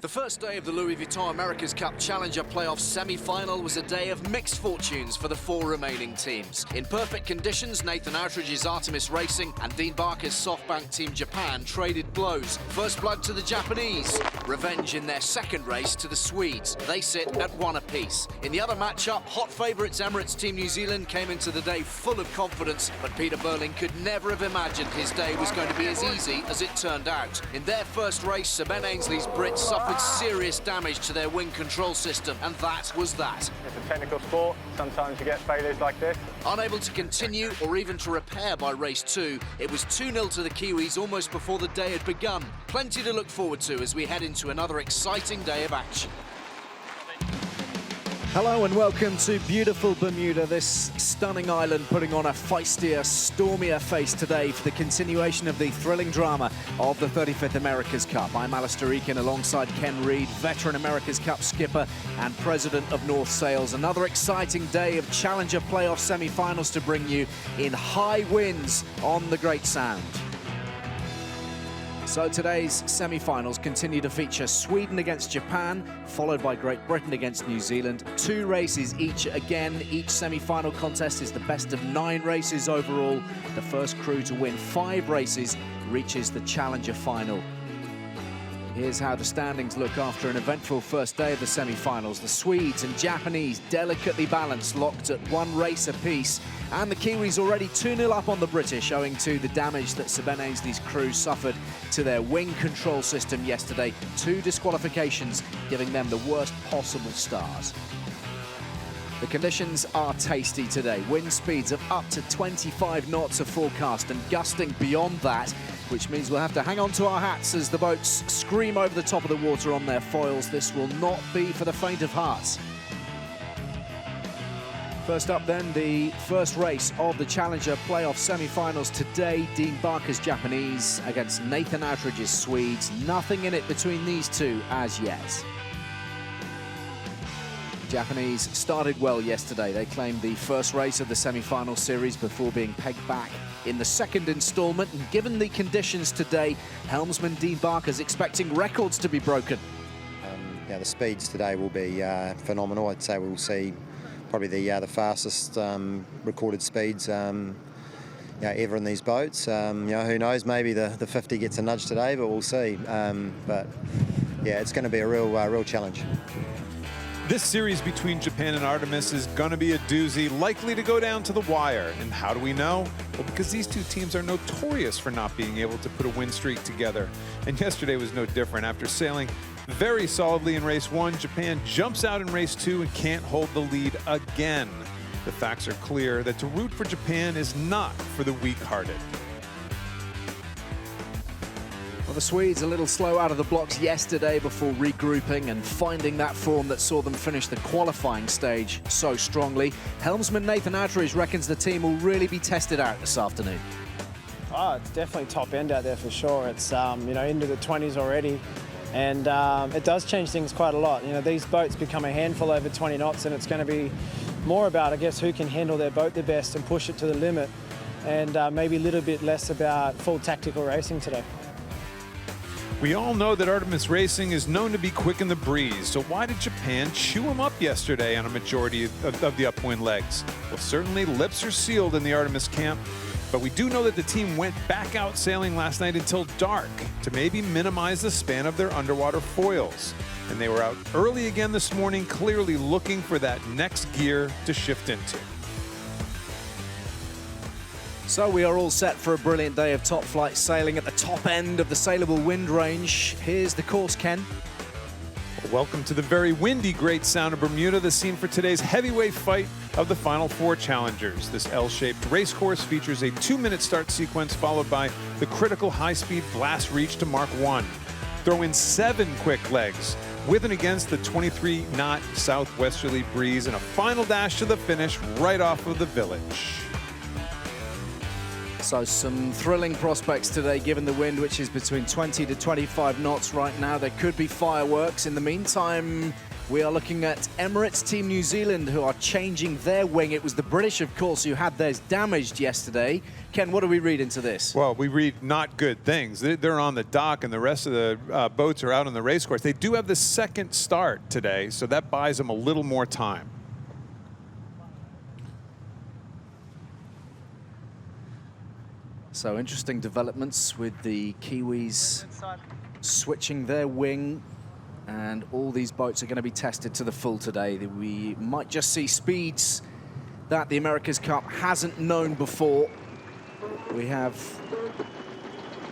The first day of the Louis Vuitton America's Cup Challenger Playoff semi-final was a day of mixed fortunes for the four remaining teams. In perfect conditions, Nathan Outteridge's Artemis Racing and Dean Barker's SoftBank Team Japan traded blows. First blood to the Japanese, revenge in their second race to the Swedes. They sit at 1 apiece. In the other matchup, hot favourites Emirates Team New Zealand came into the day full of confidence, but Peter Burling could never have imagined his day was going to be as easy as it turned out. In their first race, Sir Ben Ainslie's Brits suffered serious damage to their wing control system, and that was that. It's a technical sport. Sometimes you get failures like this. Unable to continue or even to repair by race 2, it was 2-0 to the Kiwis almost before the day had begun. Plenty to look forward to as we head into another exciting day of action. Hello and welcome to beautiful Bermuda, this stunning island putting on a feistier, stormier face today for the continuation of the thrilling drama of the 35th America's Cup. I'm Alistair Eakin alongside Ken Reid, veteran America's Cup skipper and president of North Sails. Another exciting day of Challenger playoff semi-finals to bring you in high winds on the Great Sound. So today's semi-finals continue to feature Sweden against Japan, followed by Great Britain against New Zealand. 2 races each again. Each semi-final contest is the best of 9 races overall. The first crew to win 5 races reaches the Challenger final. Here's how the standings look after an eventful first day of the semi-finals. The Swedes and Japanese delicately balanced, locked at 1 race apiece. And the Kiwis already 2-0 up on the British, owing to the damage that Sir Ben Ainslie's crew suffered to their wing control system yesterday. 2 disqualifications, giving them the worst possible start. The conditions are tasty today. Wind speeds of up to 25 knots are forecast and gusting beyond that, which means we'll have to hang on to our hats as the boats scream over the top of the water on their foils. This will not be for the faint of heart. First up then, the first race of the Challenger playoff semi-finals today. Dean Barker's Japanese against Nathan Outteridge's Swedes. Nothing in it between these two as yet. The Japanese started well yesterday. They claimed the first race of the semi-final series before being pegged back in the second instalment. And given the conditions today, helmsman Dean Barker's expecting records to be broken. The speeds today will be phenomenal. I'd say we'll see probably the fastest recorded speeds ever in these boats. Who knows, maybe the 50 gets a nudge today, but we'll see. But yeah, it's going to be a real challenge. This series between Japan and Artemis is going to be a doozy, likely to go down to the wire. And how do we know? Well, because these two teams are notorious for not being able to put a win streak together. And yesterday was no different. After sailing very solidly in race 1, Japan jumps out in race 2 and can't hold the lead again. The facts are clear that to root for Japan is not for the weak-hearted. Well, the Swedes a little slow out of the blocks yesterday before regrouping and finding that form that saw them finish the qualifying stage so strongly. Helmsman Nathan Outteridge reckons the team will really be tested out this afternoon. Oh, it's definitely top end out there for sure. It's into the 20s already, and it does change things quite a lot. These boats become a handful over 20 knots, and it's going to be more about, I guess, who can handle their boat the best and push it to the limit, and maybe a little bit less about full tactical racing today. We all know that Artemis Racing is known to be quick in the breeze, so why did Japan chew them up yesterday on a majority of the upwind legs? Well, certainly lips are sealed in the Artemis camp, but we do know that the team went back out sailing last night until dark to maybe minimize the span of their underwater foils. And they were out early again this morning, clearly looking for that next gear to shift into. So we are all set for a brilliant day of top flight sailing at the top end of the saleable wind range. Here's the course, Ken. Well, welcome to the very windy Great Sound of Bermuda, the scene for today's heavyweight fight of the final 4 challengers. This L-shaped race course features a 2-minute start sequence followed by the critical high-speed blast reach to Mark 1. Throw in 7 quick legs with and against the 23-knot southwesterly breeze and a final dash to the finish right off of the village. So some thrilling prospects today, given the wind, which is between 20 to 25 knots right now. There could be fireworks. In the meantime, We are looking at Emirates Team New Zealand, who are changing their wing. It was the British, of course, who had theirs damaged yesterday. Ken, what do we read into this? Well, we read not good things. They're on the dock, and the rest of the boats are out on the race course. They do have the second start today, so that buys them a little more time. So interesting developments with the Kiwis switching their wing, and all these boats are going to be tested to the full today. We might just see speeds that the America's Cup hasn't known before. We have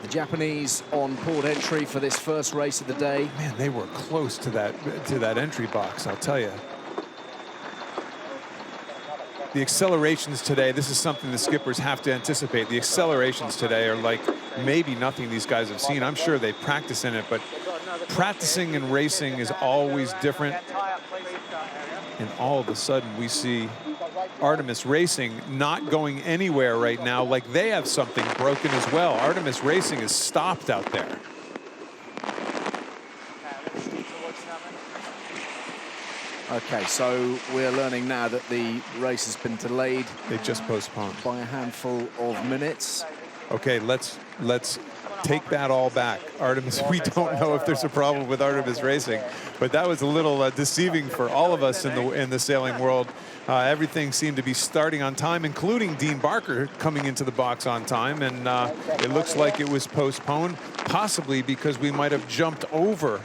the Japanese on port entry for this first race of the day. Man, they were close to that entry box, I'll tell you. The accelerations today, this is something the skippers have to anticipate. The accelerations today are like maybe nothing these guys have seen. I'm sure they practice in it, but practicing and racing is always different. And all of a sudden we see Artemis Racing not going anywhere right now, like they have something broken as well. Artemis Racing is stopped out there. Okay, so we're learning now that the race has been delayed. They just postponed by a handful of minutes. Okay, let's take that all back. Artemis, we don't know if there's a problem with Artemis Racing, but that was a little deceiving for all of us in the sailing world. Everything seemed to be starting on time, including Dean Barker coming into the box on time, and it looks like it was postponed, possibly because we might have jumped over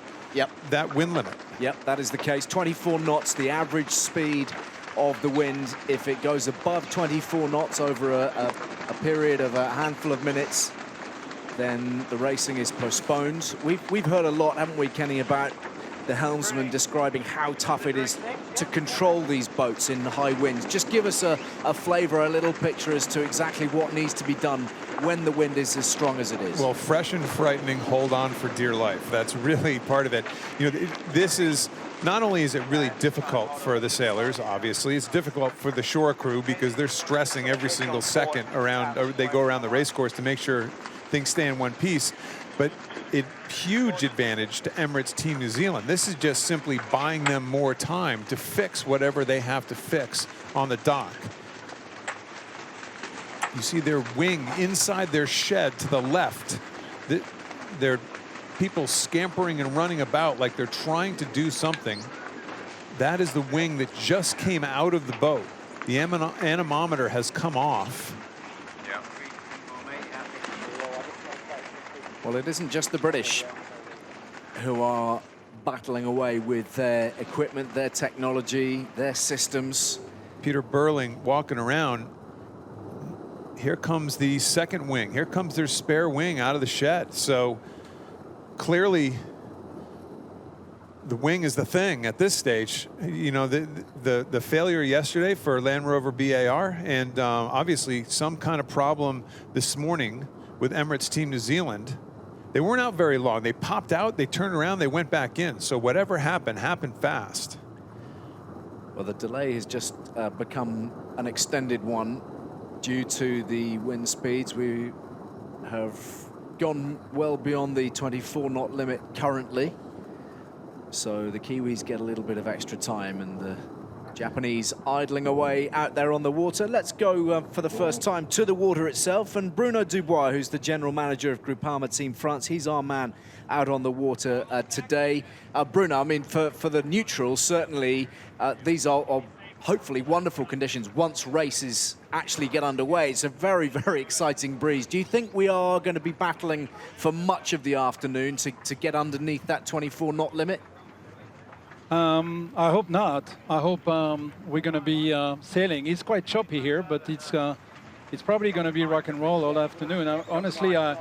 that wind limit. Yep, that is the case. 24 knots, the average speed of the wind. If it goes above 24 knots over a period of a handful of minutes, then the racing is postponed. We've heard a lot, haven't we, Kenny, about the helmsman describing how tough it is to control these boats in high winds. Just give us a flavor, a little picture as to exactly what needs to be done when the wind is as strong as it is. Well, fresh and frightening, hold on for dear life. That's really part of it. You know, this is, not only is it really difficult for the sailors, obviously, it's difficult for the shore crew because they're stressing every single second around, or they go around the race course to make sure things stay in one piece. But huge advantage to Emirates Team New Zealand. This is just simply buying them more time to fix whatever they have to fix on the dock. You see their wing inside their shed to the left. There are people scampering and running about like they're trying to do something. That is the wing that just came out of the boat. The anemometer has come off. Well, it isn't just the British who are battling away with their equipment, their technology, their systems. Peter Burling walking around. Here comes the second wing. Here comes their spare wing out of the shed. So clearly the wing is the thing at this stage. You know, the failure yesterday for Land Rover BAR, and obviously some kind of problem this morning with Emirates Team New Zealand. They weren't out very long. They popped out, they turned around, they went back in. So whatever happened fast. Well, the delay has just become an extended one due to the wind speeds. We have gone well beyond the 24-knot limit currently. So the Kiwis get a little bit of extra time, and the Japanese idling away out there on the water. Let's go for the first time to the water itself, and Bruno Dubois, who's the general manager of Groupama Team France, he's our man out on the water today. Bruno, I mean, for the neutrals, certainly these are hopefully wonderful conditions once races actually get underway. It's a very, very exciting breeze. Do you think we are going to be battling for much of the afternoon to get underneath that 24-knot limit? I hope not. I hope we're going to be sailing. It's quite choppy here, but it's probably going to be rock and roll all afternoon. Honestly, I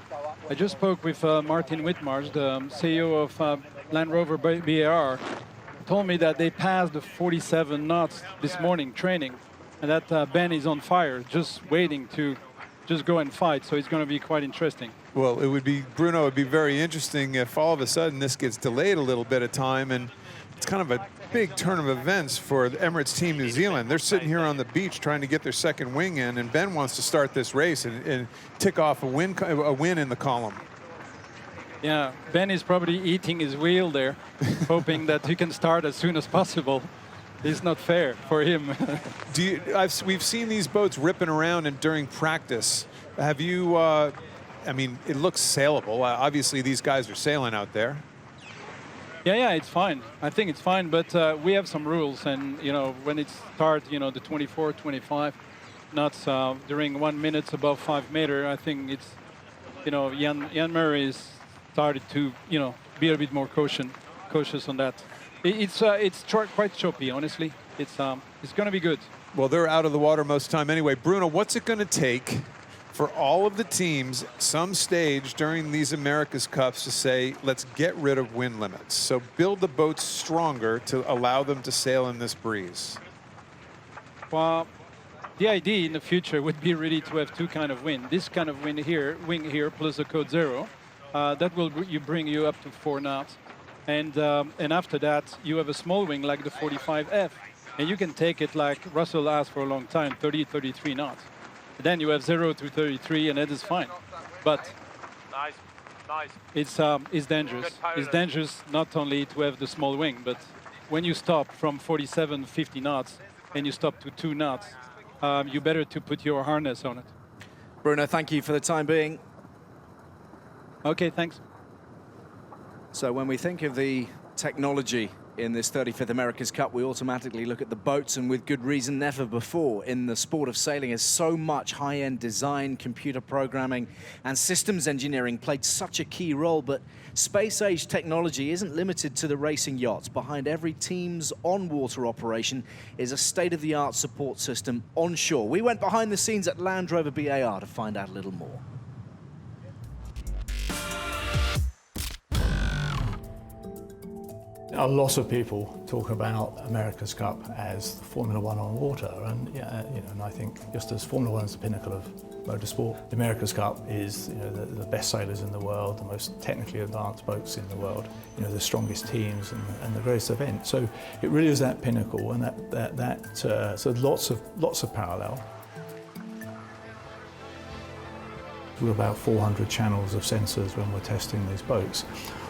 just spoke with Martin Whitmarsh, the CEO of Land Rover BAR. Told me that they passed the 47 knots this morning training, and that Ben is on fire, just waiting to just go and fight. So it's going to be quite interesting. Well, it would be, Bruno, it would be very interesting if all of a sudden this gets delayed a little bit of time, and it's kind of a big turn of events for the Emirates Team New Zealand. They're sitting here on the beach trying to get their second wing in, and Ben wants to start this race and tick off a win in the column. Yeah, Ben is probably eating his wheel there, hoping that he can start as soon as possible. It's not fair for him. We've seen these boats ripping around and during practice. Have you, I mean, it looks sailable. Obviously, these guys are sailing out there. Yeah, it's fine. I think it's fine, but we have some rules, and you know, when it starts, you know, the 24, 25 knots during 1 minute above 5 meters, I think it's, you know, Jan Murray is started to, you know, be a bit more cautious on that. It's quite choppy, honestly. It's going to be good. Well, they're out of the water most of the time anyway. Bruno, what's it going to take for all of the teams, some stage during these America's Cups, to say, let's get rid of wind limits? So build the boats stronger to allow them to sail in this breeze. Well, the idea in the future would be really to have two kind of wind. This kind of wind here, wing here, plus a code 0. That will bring you up to 4 knots. And after that, you have a small wing like the 45F. And you can take it like Russell asked for a long time, 30, 33 knots. Then you have 0 to 33, and that is fine. But it's dangerous. It's dangerous not only to have the small wing, but when you stop from 47, 50 knots, and you stop to 2 knots, you better to put your harness on it. Bruno, thank you for the time being. Okay, thanks. So when we think of the technology in this 35th America's Cup, we automatically look at the boats, and with good reason. Never before in the sport of sailing has so much high-end design, computer programming, and systems engineering played such a key role. But space-age technology isn't limited to the racing yachts. Behind every team's on-water operation is a state-of-the-art support system on shore. We went behind the scenes at Land Rover BAR to find out a little more. A lot of people talk about America's Cup as Formula One on water, and and I think just as Formula One is the pinnacle of motorsport, the America's Cup is the best sailors in the world, the most technically advanced boats in the world, the strongest teams and the greatest event. So it really is that pinnacle, and so lots of parallel. We've got about 400 channels of sensors when we're testing these boats.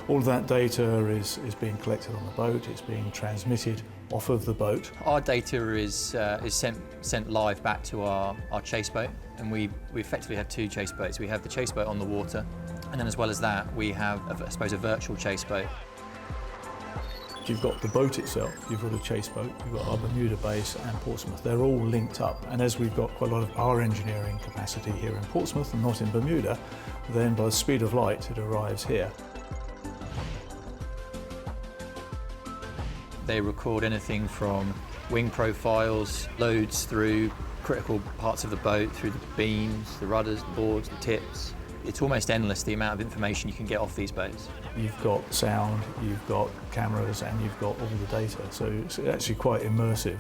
All of that data is being collected on the boat, it's being transmitted off of the boat. Our data is sent live back to our chase boat, and we effectively have 2 chase boats. We have the chase boat on the water, and then as well as that, we have, I suppose, a virtual chase boat. You've got the boat itself, you've got a chase boat, you've got our Bermuda base and Portsmouth. They're all linked up, and as we've got quite a lot of our engineering capacity here in Portsmouth and not in Bermuda, then by the speed of light it arrives here. They record anything from wing profiles, loads through critical parts of the boat, through the beams, the rudders, the boards, the tips. It's almost endless the amount of information you can get off these boats. You've got sound, you've got cameras, and you've got all the data, so it's actually quite immersive.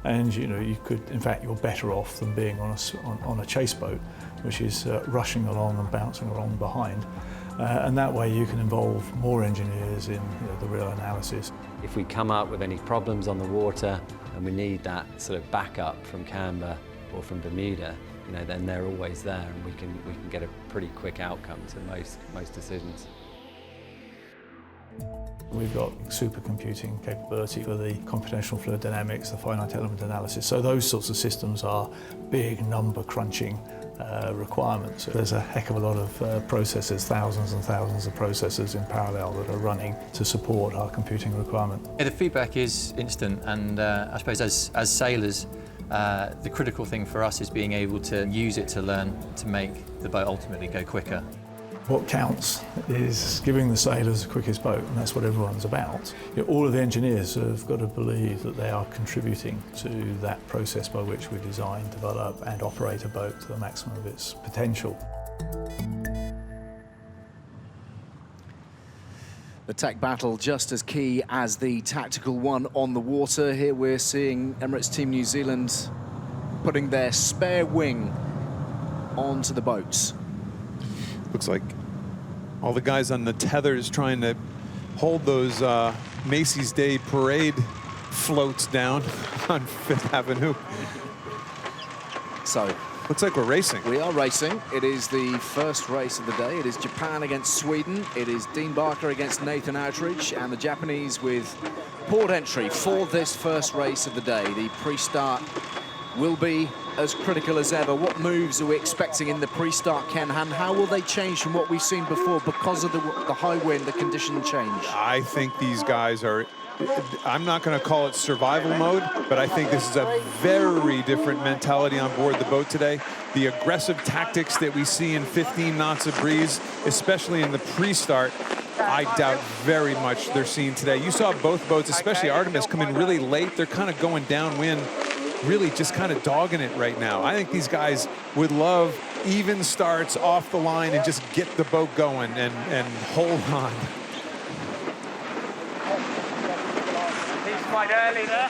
And you could, in fact, you're better off than being on a chase boat, which is rushing along and bouncing along behind. And that way you can involve more engineers in the real analysis. If we come up with any problems on the water and we need that sort of backup from Canberra or from Bermuda, then they're always there, and we can get a pretty quick outcome to most decisions. We've got supercomputing capability for the computational fluid dynamics, the finite element analysis. So those sorts of systems are big number crunching requirements. There's a heck of a lot of processors, thousands and thousands of processors in parallel that are running to support our computing requirement. Yeah, the feedback is instant, and I suppose as sailors, the critical thing for us is being able to use it to learn to make the boat ultimately go quicker. What counts is giving the sailors the quickest boat, and that's what everyone's about. All of the engineers have got to believe that they are contributing to that process by which we design, develop and operate a boat to the maximum of its potential. The tech battle just as key as the tactical one on the water. Here we're seeing Emirates Team New Zealand putting their spare wing onto the boats. Looks like all the guys on the tethers trying to hold those Macy's Day Parade floats down on 5th Avenue. So Looks like we're racing. We are racing. It is the first race of the day. It is Japan against Sweden. It is Dean Barker against Nathan Outteridge, and the Japanese with port entry for this first race of the day. The pre-start will be as critical as ever. What moves are we expecting in the pre-start, Ken? And how will they change from what we've seen before because of the high wind, the condition change? I think these guys are, I'm not going to call it survival mode, but I think this is a very different mentality on board the boat today. The aggressive tactics that we see in 15 knots of breeze, especially in the pre-start, I doubt very much they're seeing today. You saw both boats, especially Artemis, come in really late. They're kind of going downwind, really just kind of dogging it right now. I think these guys would love even starts off the line and just get the boat going and hold on. Quite early there.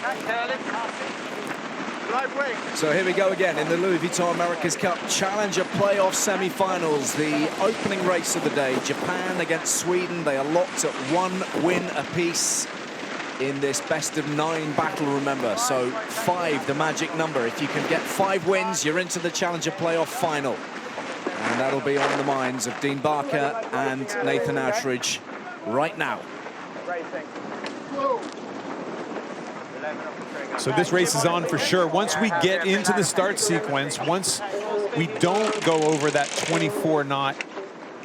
So here we go again in the Louis Vuitton America's Cup Challenger playoff semi-finals. The opening race of the day, Japan against Sweden. They are locked at 1 win apiece in this best-of-9 battle, remember. So 5, the magic number. If you can get 5 wins, you're into the Challenger playoff final. And that'll be on the minds of Dean Barker and Nathan Outteridge right now. So this race is on for sure. Once we get into the start sequence, once we don't go over that 24-knot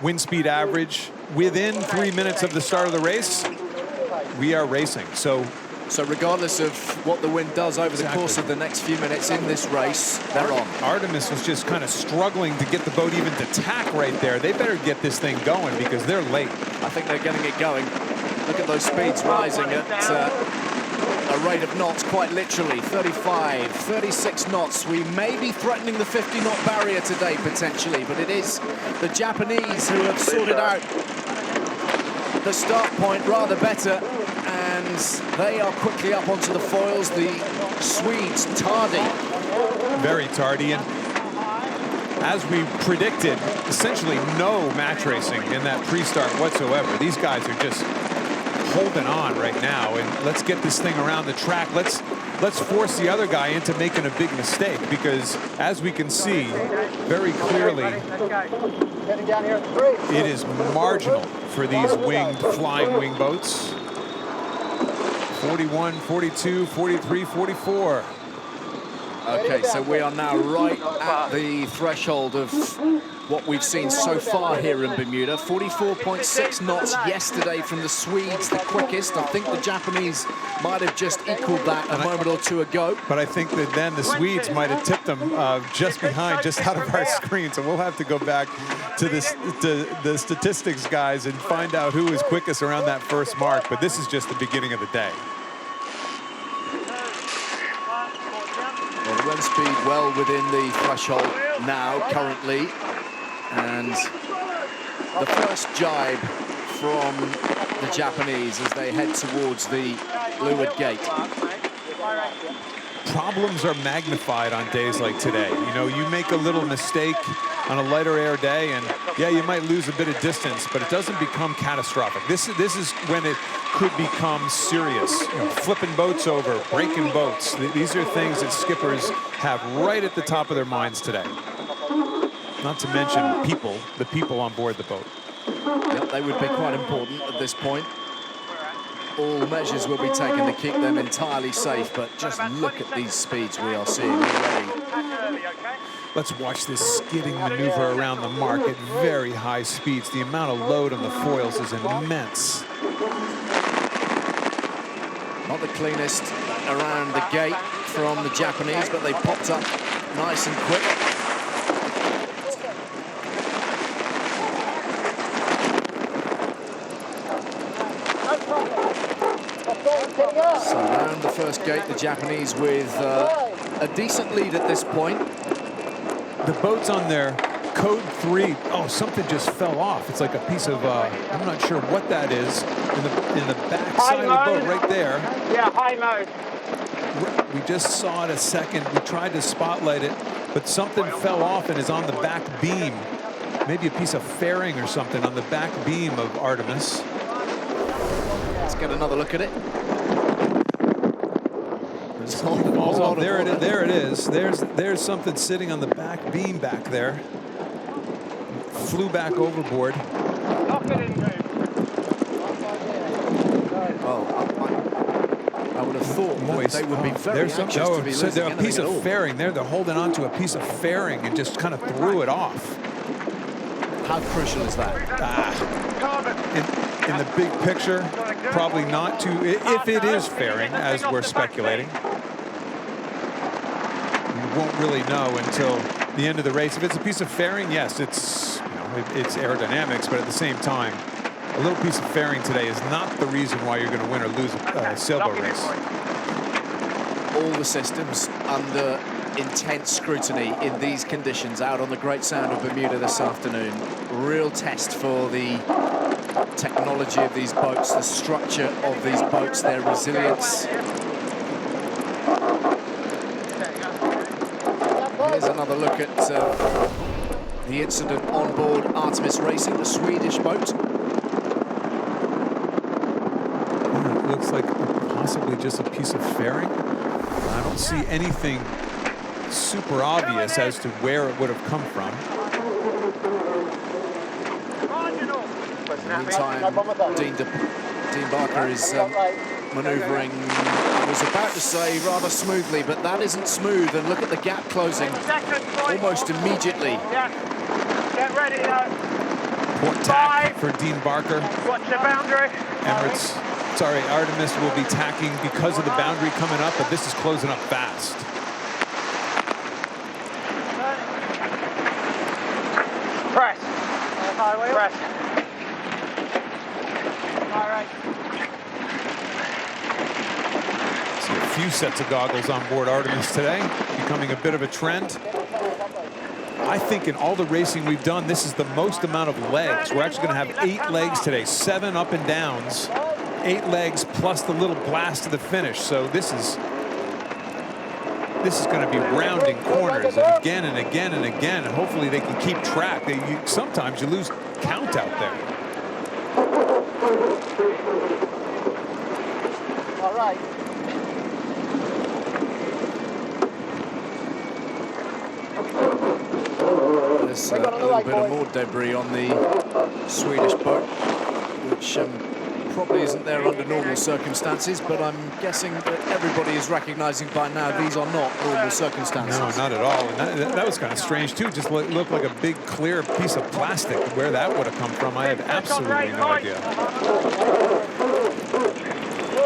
wind speed average within 3 minutes of the start of the race, we are racing. So regardless of what the wind does over the course of the next few minutes in this race, they're on. Artemis was just kind of struggling to get the boat even to tack right there. They better get this thing going because they're late. I think they're getting it going. Look at those speeds rising at a rate of knots, quite literally, 35, 36 knots. We may be threatening the 50-knot barrier today, potentially, but it is the Japanese who have sorted out the start point rather better, and they are quickly up onto the foils. The Swedes tardy. Very tardy, and as we predicted, essentially no match racing in that pre-start whatsoever. These guys are just holding on right now, and let's get this thing around the track. Let's force the other guy into making a big mistake, because as we can see very clearly, it is marginal for these flying wing boats. 41, 42, 43, 44. Okay, so we are now right at the threshold of what we've seen so far here in Bermuda. 44.6 knots yesterday from the Swedes, the quickest. I think the Japanese might have just equaled that a moment or two ago. But I think that then the Swedes might have tipped them just behind, just out of our screen. So we'll have to go back to the statistics guys and find out who is quickest around that first mark. But this is just the beginning of the day. Well, the wind speed well within the threshold now, currently. And the first jibe from the Japanese as they head towards the leeward gate. Problems are magnified on days like today. You know, you make a little mistake on a lighter air day, and yeah, you might lose a bit of distance, but it doesn't become catastrophic. This is when it could become serious. You know, flipping boats over, breaking boats. These are things that skippers have right at the top of their minds today. Not to mention the people on board the boat. Yep, they would be quite important at this point. All measures will be taken to keep them entirely safe, but just look at these speeds we are seeing already. Let's watch this skidding maneuver around the mark at very high speeds. The amount of load on the foils is immense. Not the cleanest around the gate from the Japanese, but they popped up nice and quick. So around the first gate, the Japanese with a decent lead at this point. The boat's on their code 3. Oh, something just fell off. It's like a piece of, I'm not sure what that is, in the back side of the boat right there. Yeah, high mode. We just saw it a second. We tried to spotlight it, but something fell off and is on the back beam. Maybe a piece of fairing or something on the back beam of Artemis. Let's get another look at it. Oh, there it is. There's something sitting on the back beam back there. Flew back overboard. Well, I would have thought that they would be very anxious to be losing a piece of fairing there. They're holding on to a piece of fairing and just kind of threw it off. How crucial is that? In the big picture, probably not too. If it is fairing, as we're speculating, you won't really know until the end of the race. If it's a piece of fairing, yes, it's it's aerodynamics, but at the same time, a little piece of fairing today is not the reason why you're going to win or lose a sailboat race. All the systems under intense scrutiny in these conditions out on the Great Sound of Bermuda this afternoon. Real test for the technology of these boats, the structure of these boats, their resilience. Here's another look at the incident on board Artemis Racing, the Swedish boat. It looks like possibly just a piece of fairing. I don't see anything super obvious as to where it would have come from. In the meantime, Dean Barker is manoeuvring, I was about to say rather smoothly, but that isn't smooth, and look at the gap closing almost immediately. Get ready, Port tack for Dean Barker. Watch the boundary. Artemis will be tacking because of the boundary coming up, but this is closing up fast. Press. Press. All right. So a few sets of goggles on board Artemis today, becoming a bit of a trend. I think in all the racing we've done, this is the most amount of legs. We're actually going to have 8 legs today, 7 up and downs, 8 legs plus the little blast to the finish. So this is going to be rounding corners again and again and again, and hopefully they can keep track. Sometimes you lose count out there. All right. There's a little bit of more debris on the Swedish boat, which probably isn't there under normal circumstances, but I'm guessing that everybody is recognizing by now these are not normal circumstances. No, not at all. And that was kind of strange too. Just looked like a big clear piece of plastic. Where that would have come from, I have absolutely no idea.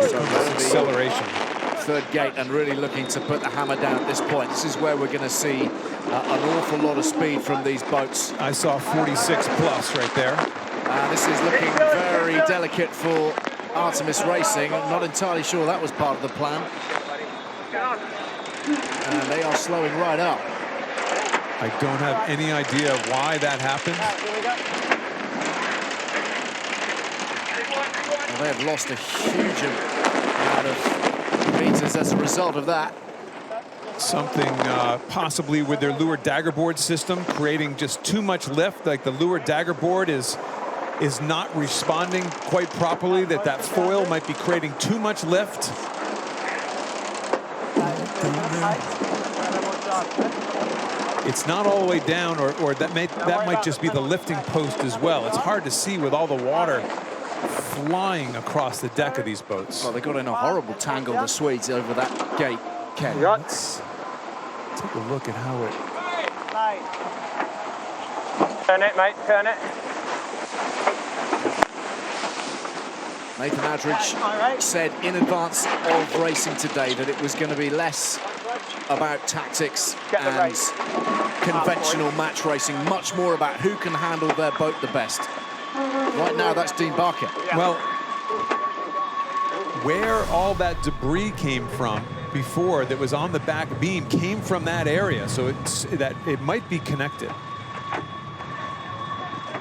So acceleration. Third gate and really looking to put the hammer down at this point. This is where we're going to see an awful lot of speed from these boats. I saw 46 plus right there. This is looking very delicate for Artemis Racing. I'm not entirely sure that was part of the plan. And they are slowing right up. I don't have any idea why that happened. Well, they have lost a huge amount of meters as a result of that. Something possibly with their leeward dagger board system creating just too much lift. Like the leeward dagger board is not responding quite properly, that foil might be creating too much lift. It's not all the way down, or that might just be the lifting post as well. It's hard to see with all the water flying across the deck of these boats. Well, they got in a horrible tangle, the Swedes, over that gate, Ken. Let's take a look at how it... Turn it, mate, turn it. Nathan Outteridge said in advance of racing today that it was going to be less about tactics and conventional match racing, much more about who can handle their boat the best. Right now, that's Dean Barker. Well, where all that debris came from before that was on the back beam came from that area, so it might be connected.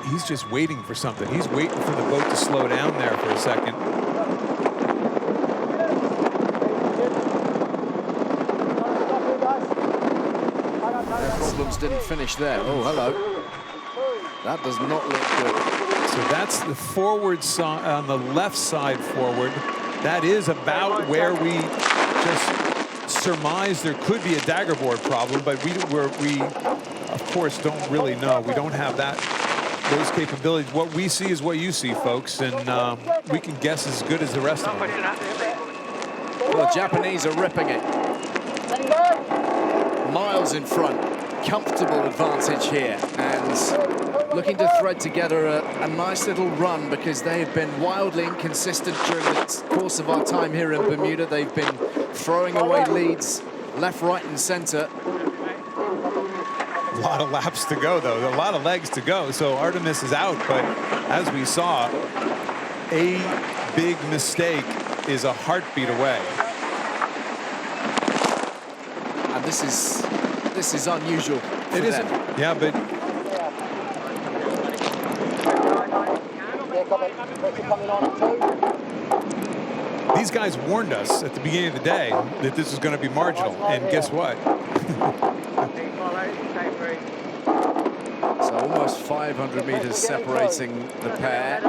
He's just waiting for something. He's waiting for the boat to slow down there for a second. Their problems didn't finish there. Oh, hello. That does not look good. So that's the forward side, on the left side forward. That is about where we just surmise there could be a daggerboard problem, but we of course don't really know. We don't have those capabilities. What we see is what you see, folks, and we can guess as good as the rest of them. Well, the Japanese are ripping it. Miles in front. Comfortable advantage here, and looking to thread together a nice little run, because they have been wildly inconsistent during the course of our time here in Bermuda. They've been throwing away leads left, right and centre. A lot of laps to go, though. A lot of legs to go. So Artemis is out, but as we saw, a big mistake is a heartbeat away. And this is unusual. It isn't. Yeah, but these guys warned us at the beginning of the day that this was going to be marginal, and guess what? So almost 500 meters separating the pair.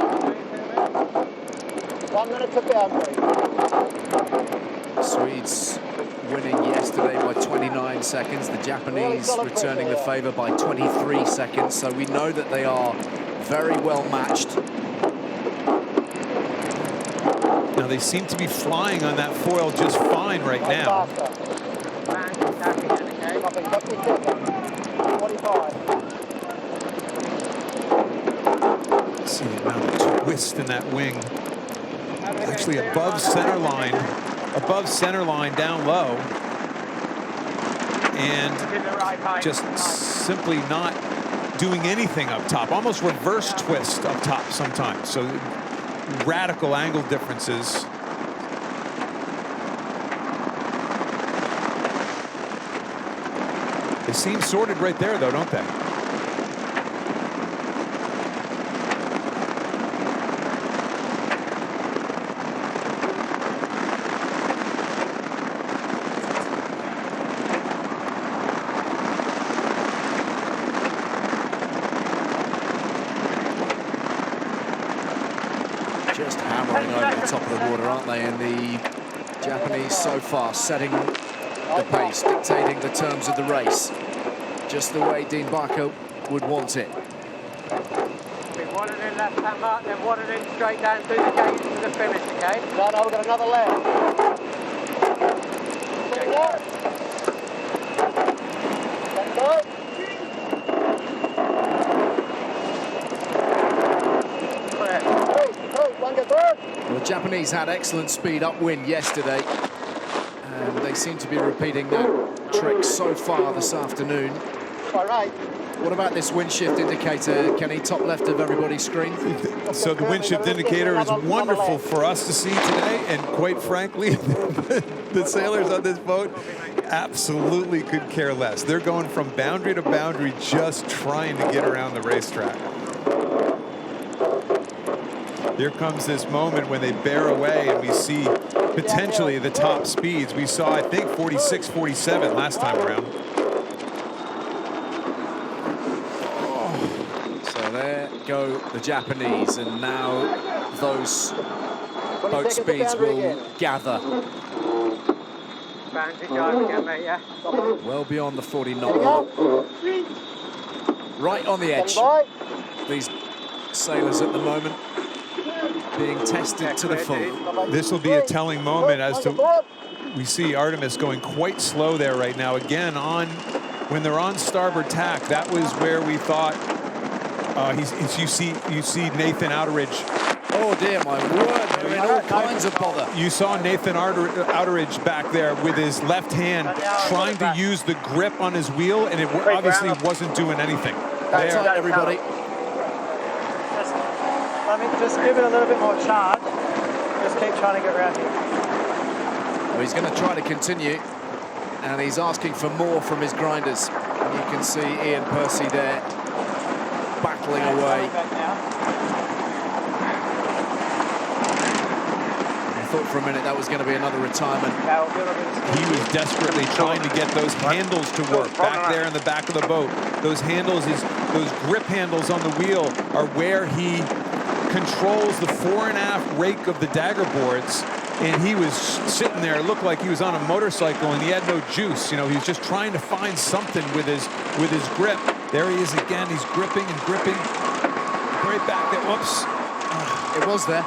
1 minute to boundary. Swedes winning yesterday by 29 seconds. The Japanese returning the favor by 23 seconds. So we know that they are very well matched. Now they seem to be flying on that foil just fine right now. See the amount of twist in that wing. Actually above center line down low, and just simply not doing anything up top. Almost reverse twist up top sometimes. So radical angle differences. They seem sorted right there, though, don't they? Just hammering over the top of the water, aren't they? And the Japanese so far setting the pace, dictating the terms of the race, just the way Dean Barker would want it. We've wanted in left hand mark, then wanted in straight down through the gate to the finish, okay? No, we've got another left. Well, the Japanese had excellent speed upwind yesterday, and they seem to be repeating that trick so far this afternoon. All right. What about this wind shift indicator, Kenny, top left of everybody's screen? So the wind shift indicator is wonderful for us to see today, and quite frankly, the sailors on this boat absolutely could care less. They're going from boundary to boundary, just trying to get around the racetrack. Here comes this moment when they bear away and we see potentially the top speeds. We saw, I think, 46, 47 last time around. So there go the Japanese, and now those boat speeds will gather. Well beyond the 40 knot mark. Right on the edge. These sailors at the moment being tested to the full. This will be a telling moment as to, we see Artemis going quite slow there right now. Again, when they're on starboard tack, that was where we thought, you see Nathan Outteridge. Oh dear, my word, they're in all kinds of bother. You saw Nathan Outteridge back there with his left hand trying to use the grip on his wheel, and it obviously wasn't doing anything. That's right, everybody. Just give it a little bit more charge. Just keep trying to get around here. Well, he's going to try to continue, and he's asking for more from his grinders. And you can see Ian Percy there battling away. I thought for a minute that was going to be another retirement. He was desperately trying to get those handles to work back there in the back of the boat. Those handles, those grip handles on the wheel are where he controls the fore and aft rake of the dagger boards, and he was sitting there, it looked like he was on a motorcycle and he had no juice. You know, he was just trying to find something with his grip. There he is again. He's gripping and gripping. Right back there. Whoops. It was there.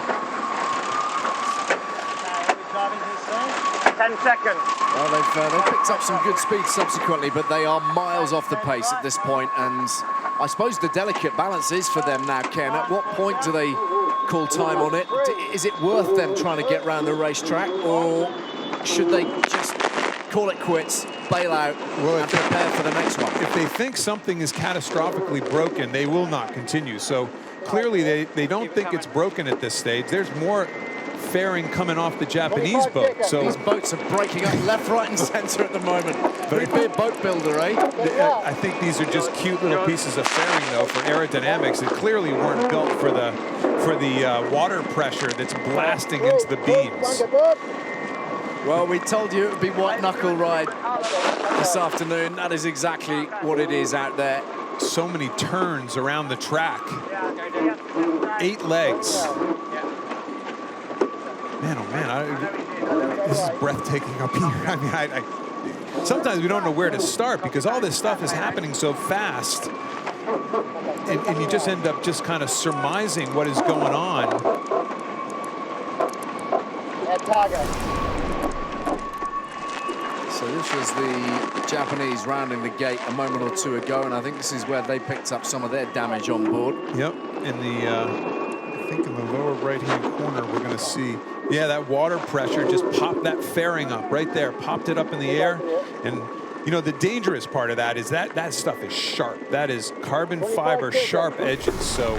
10 seconds. Well, they've picked up some good speed subsequently, but they are miles off the pace at this point, and I suppose the delicate balance is for them now, Ken. At what point do they call time on it? Is it worth them trying to get around the racetrack, or should they just call it quits, bail out, and prepare for the next one? If they think something is catastrophically broken, they will not continue. So clearly they don't think it's broken at this stage. There's more fairing coming off the Japanese boat. So these boats are breaking up left, right, and centre at the moment. Very big boat builder, eh? I think these are just cute little pieces of fairing, though, for aerodynamics that clearly weren't built for the water pressure that's blasting into the beams. Well, we told you it would be white knuckle ride this afternoon. That is exactly what it is out there. So many turns around the track. 8 legs. Man, oh man, this is breathtaking up here. I mean, sometimes we don't know where to start because all this stuff is happening so fast. And you just end up just kind of surmising what is going on. So this was the Japanese rounding the gate a moment or two ago, and I think this is where they picked up some of their damage on board. Yep, in the, I think in the lower right-hand corner, we're going to see, yeah, that water pressure just popped that fairing up right there, popped it up in the air. And, you know, the dangerous part of that is that stuff is sharp. That is carbon fiber sharp edges. So,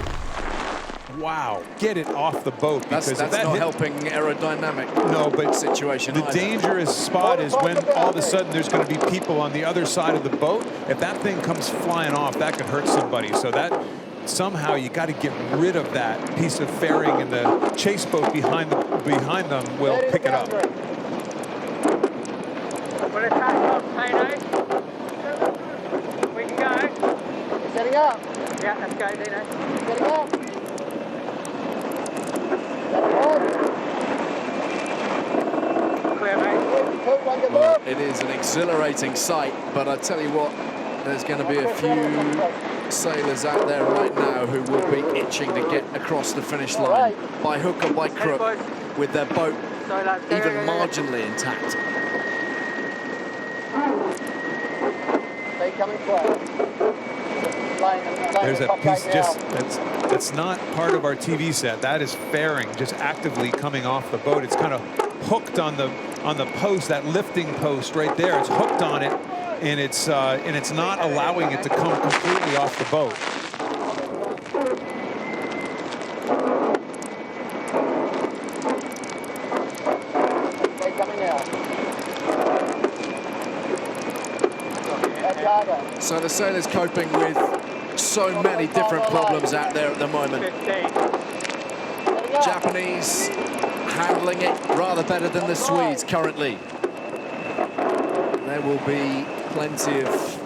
wow, get it off the boat. Because that's not helping aerodynamic situation. The dangerous spot is when all of a sudden there's going to be people on the other side of the boat. If that thing comes flying off, that could hurt somebody. So that somehow you got to get rid of that piece of fairing, and the chase boat behind them will pick it up. We can go. Setting up. Yeah, let's go, Dino. Setting up. Clear, mate. Well, it is an exhilarating sight, but I tell you what, there's going to be a few sailors out there right now who will be itching to get across the finish line by hook or by crook with their boat even marginally intact. There's a piece just that's not part of our TV set. That is fairing just actively coming off the boat. It's kind of hooked on the post, that lifting post right there. It's hooked on it, and it's not allowing it to come completely off the boat. So the sailors coping with so many different problems out there at the moment. Japanese handling it rather better than the Swedes currently. There will be plenty of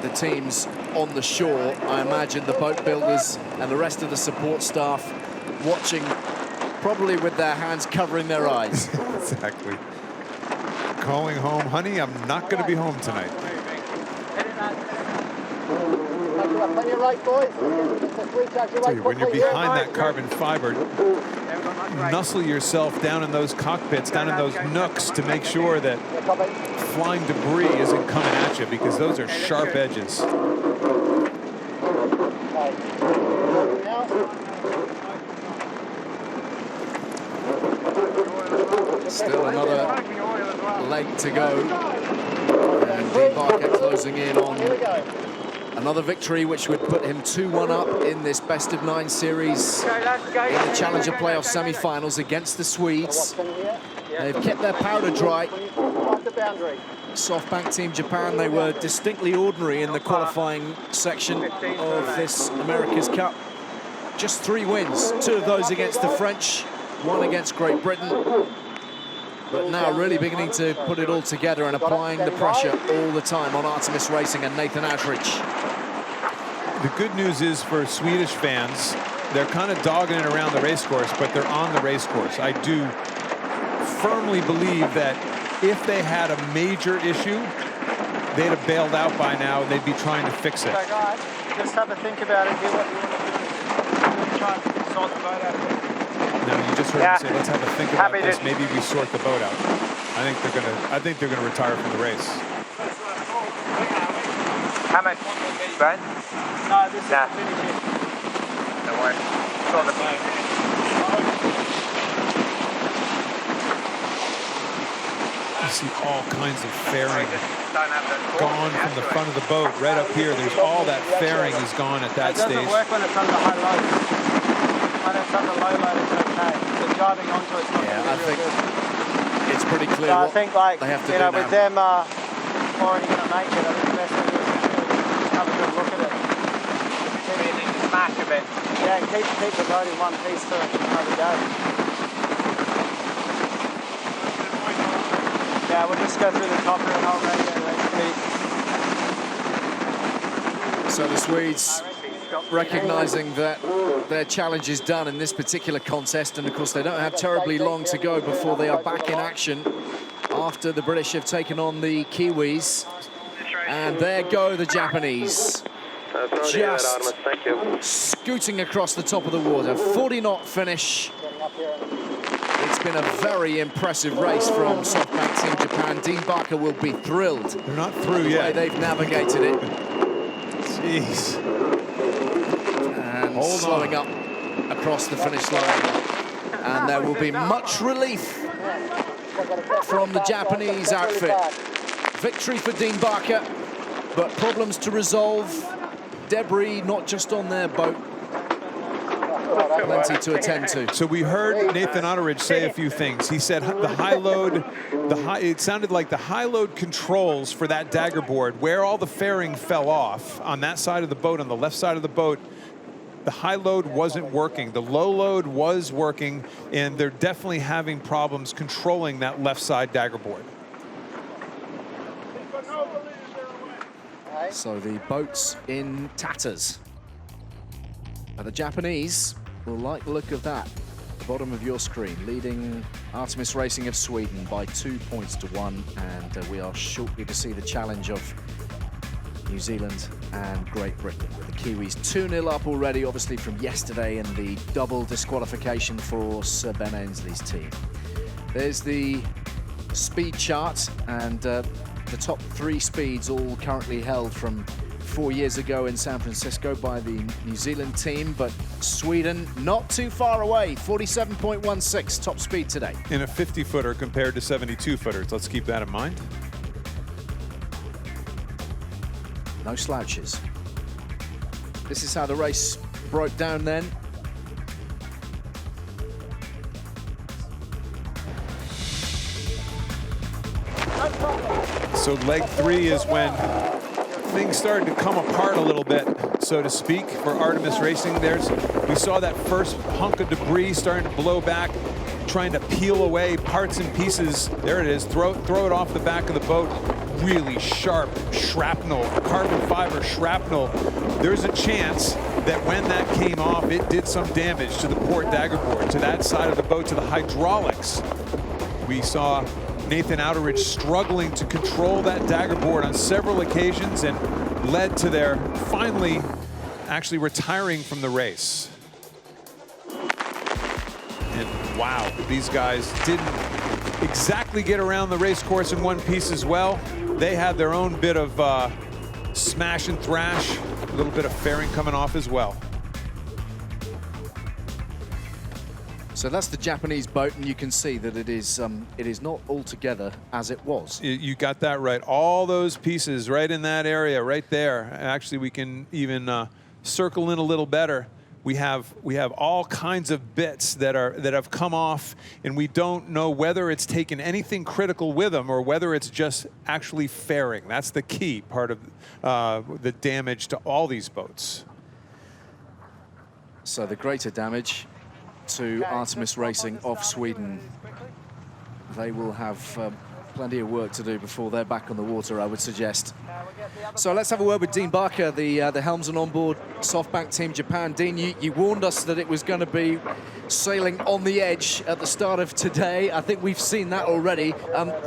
the teams on the shore. I imagine the boat builders and the rest of the support staff watching, probably with their hands covering their eyes. Exactly. Calling home, honey, I'm not going to be home tonight. Tell you, when you're behind that carbon fiber, nuzzle yourself down in those cockpits, down in those nooks, to make sure that flying debris isn't coming at you, because those are sharp edges. Still another leg to go, and Dean Barker closing in on another victory, which would put him 2-1 up in this best-of-9 series in the Challenger playoff semi-finals against the Swedes. They've kept their powder dry. SoftBank Team Japan, they were distinctly ordinary in the qualifying section of this America's Cup. Just 3 wins, 2 of those against the French, 1 against Great Britain. But now really beginning to put it all together and applying the pressure all the time on Artemis Racing and Nathan Outteridge. The good news is for Swedish fans, they're kind of dogging it around the racecourse, but they're on the racecourse. I do firmly believe that if they had a major issue, they'd have bailed out by now and they'd be trying to fix it. So guys, just have a think about it. Do what you want to do. Try and sort the boat out. No, you just heard me say, let's have a think about this. Maybe we sort the boat out. I think they're gonna retire from the race. How much, Brad? No, this is the finish here. Don't worry. Sort the boat. You see all kinds of fairing gone from the front of the boat. Right up here, there's all that fairing is gone at that stage. It doesn't work when it's under high load. When it's under low load, it's okay. The driving onto it's not I think good. it's pretty clear So what I think, like, they have to you do know, now. with them already going to make it, I think the best thing is to have a good look at it. Maybe smash a bit. Yeah, keep the boat in one piece till another day. Yeah, we'll just go through the top here and I'll radio Pete. So the Swedes recognising that their challenge is done in this particular contest, and of course they don't have terribly long to go before they are back in action after the British have taken on the Kiwis. And there go the Japanese, just scooting across the top of the water. 40-knot finish. It's been a very impressive race from SoftBank Team Japan. Dean Barker will be thrilled. They're not through yet. The way they've navigated it. Jeez. And slowing up across the finish line. And there will be much relief from the Japanese outfit. Victory for Dean Barker, but problems to resolve. Debris not just on their boat. Plenty to attend to. So we heard Nathan Outteridge say a few things. He said the high load, it sounded like the high load controls for that dagger board, where all the fairing fell off on that side of the boat, on the left side of the boat, the high load wasn't working. The low load was working, and they're definitely having problems controlling that left side dagger board. So the boat's in tatters. And the Japanese will like the look of that. The bottom of your screen, leading Artemis Racing of Sweden by 2 points to 1. And we are shortly to see the challenge of New Zealand and Great Britain, with the Kiwis 2-0 up already, obviously from yesterday, and the double disqualification for Sir Ben Ainslie's team. There's the speed chart, and the top 3 speeds all currently held from 4 years ago in San Francisco by the New Zealand team, but Sweden not too far away, 47.16 top speed today. In a 50-footer compared to 72-footers, let's keep that in mind. No slouches. This is how the race broke down then. So leg 3 is when things started to come apart a little bit, so to speak, for Artemis Racing. We saw that first hunk of debris starting to blow back, trying to peel away parts and pieces. There it is, throw it off the back of the boat. Really sharp shrapnel, carbon fiber shrapnel. There's a chance that when that came off, it did some damage to the port dagger board, to that side of the boat, to the hydraulics. We saw Nathan Outteridge struggling to control that dagger board on several occasions, and led to their finally actually retiring from the race. And wow, these guys didn't exactly get around the race course in one piece as well. They had their own bit of smash and thrash, a little bit of fairing coming off as well. So that's the Japanese boat, and you can see that it is not altogether as it was. You got that right. All those pieces right in that area, right there. Actually, we can even circle in a little better. We have all kinds of bits that have come off, and we don't know whether it's taken anything critical with them or whether it's just actually fairing. That's the key part of the damage to all these boats. So the greater damage to Artemis Racing of Sweden. They will have Plenty of work to do before they're back on the water, I would suggest. So let's have a word with Dean Barker, the helmsman on board SoftBank Team Japan. Dean, you warned us that it was going to be sailing on the edge at the start of today. I think we've seen that already.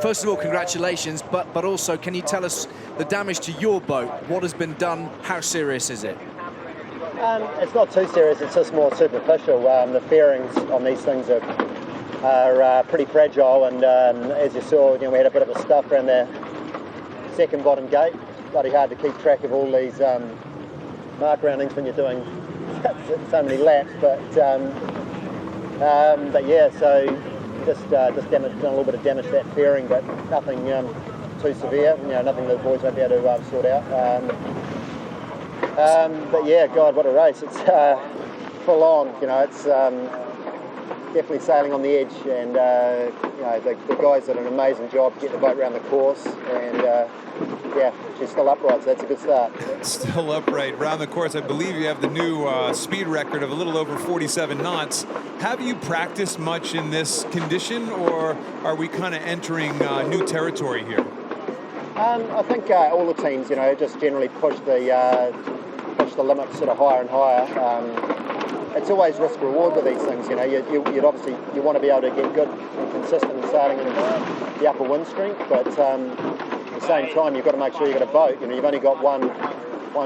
First of all, congratulations, but also, can you tell us the damage to your boat? What has been done? How serious is it? It's not too serious, it's just more superficial. The fairings on these things are pretty fragile, and as you saw, we had a bit of a stuff around the second bottom gate. Bloody hard to keep track of all these mark roundings when you're doing so many laps, but yeah, so just done a little bit of damage to that fairing, but nothing too severe. Nothing the boys won't be able to sort out. But yeah, God, what a race! It's full on. It's definitely sailing on the edge, and the guys did an amazing job getting the boat around the course, and yeah, she's still upright, so that's a good start. Still upright around the course. I believe you have the new speed record of a little over 47 knots. Have you practiced much in this condition, or are we kind of entering new territory here? I think all the teams, just generally push the limit sort of higher and higher. It's always risk reward with these things. You'd obviously want to be able to get good and consistent sailing in the upper wind strength, but at the same time you've got to make sure you've got a boat. You've only got one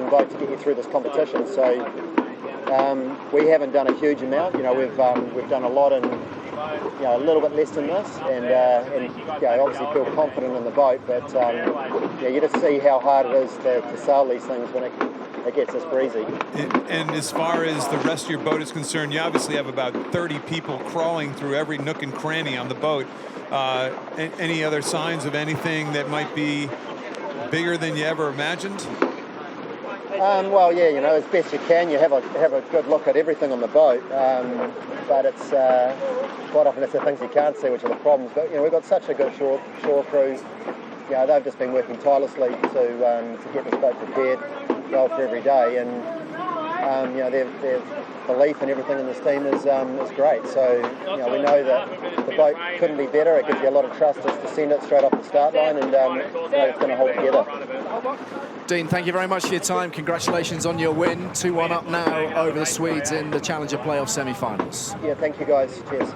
boat to get you through this competition. So we haven't done a huge amount. We've done a lot in a little bit less than this, and obviously feel confident in the boat. But you just see how hard it is to sail these things when it gets this breezy. And as far as the rest of your boat is concerned, you obviously have about 30 people crawling through every nook and cranny on the boat. Any other signs of anything that might be bigger than you ever imagined? Well, yeah, as best you can, you have a good look at everything on the boat, but it's quite often it's the things you can't see which are the problems. But we've got such a good shore crew. They've just been working tirelessly to get this boat prepared well for every day, and their belief and everything in this team is great. So we know that the boat couldn't be better. It gives you a lot of trust just to send it straight off the start line, and it's going to hold together. Dean, thank you very much for your time. Congratulations on your win. 2-1 up now over the Swedes in the Challenger playoff semi-finals. Yeah, thank you guys. Cheers.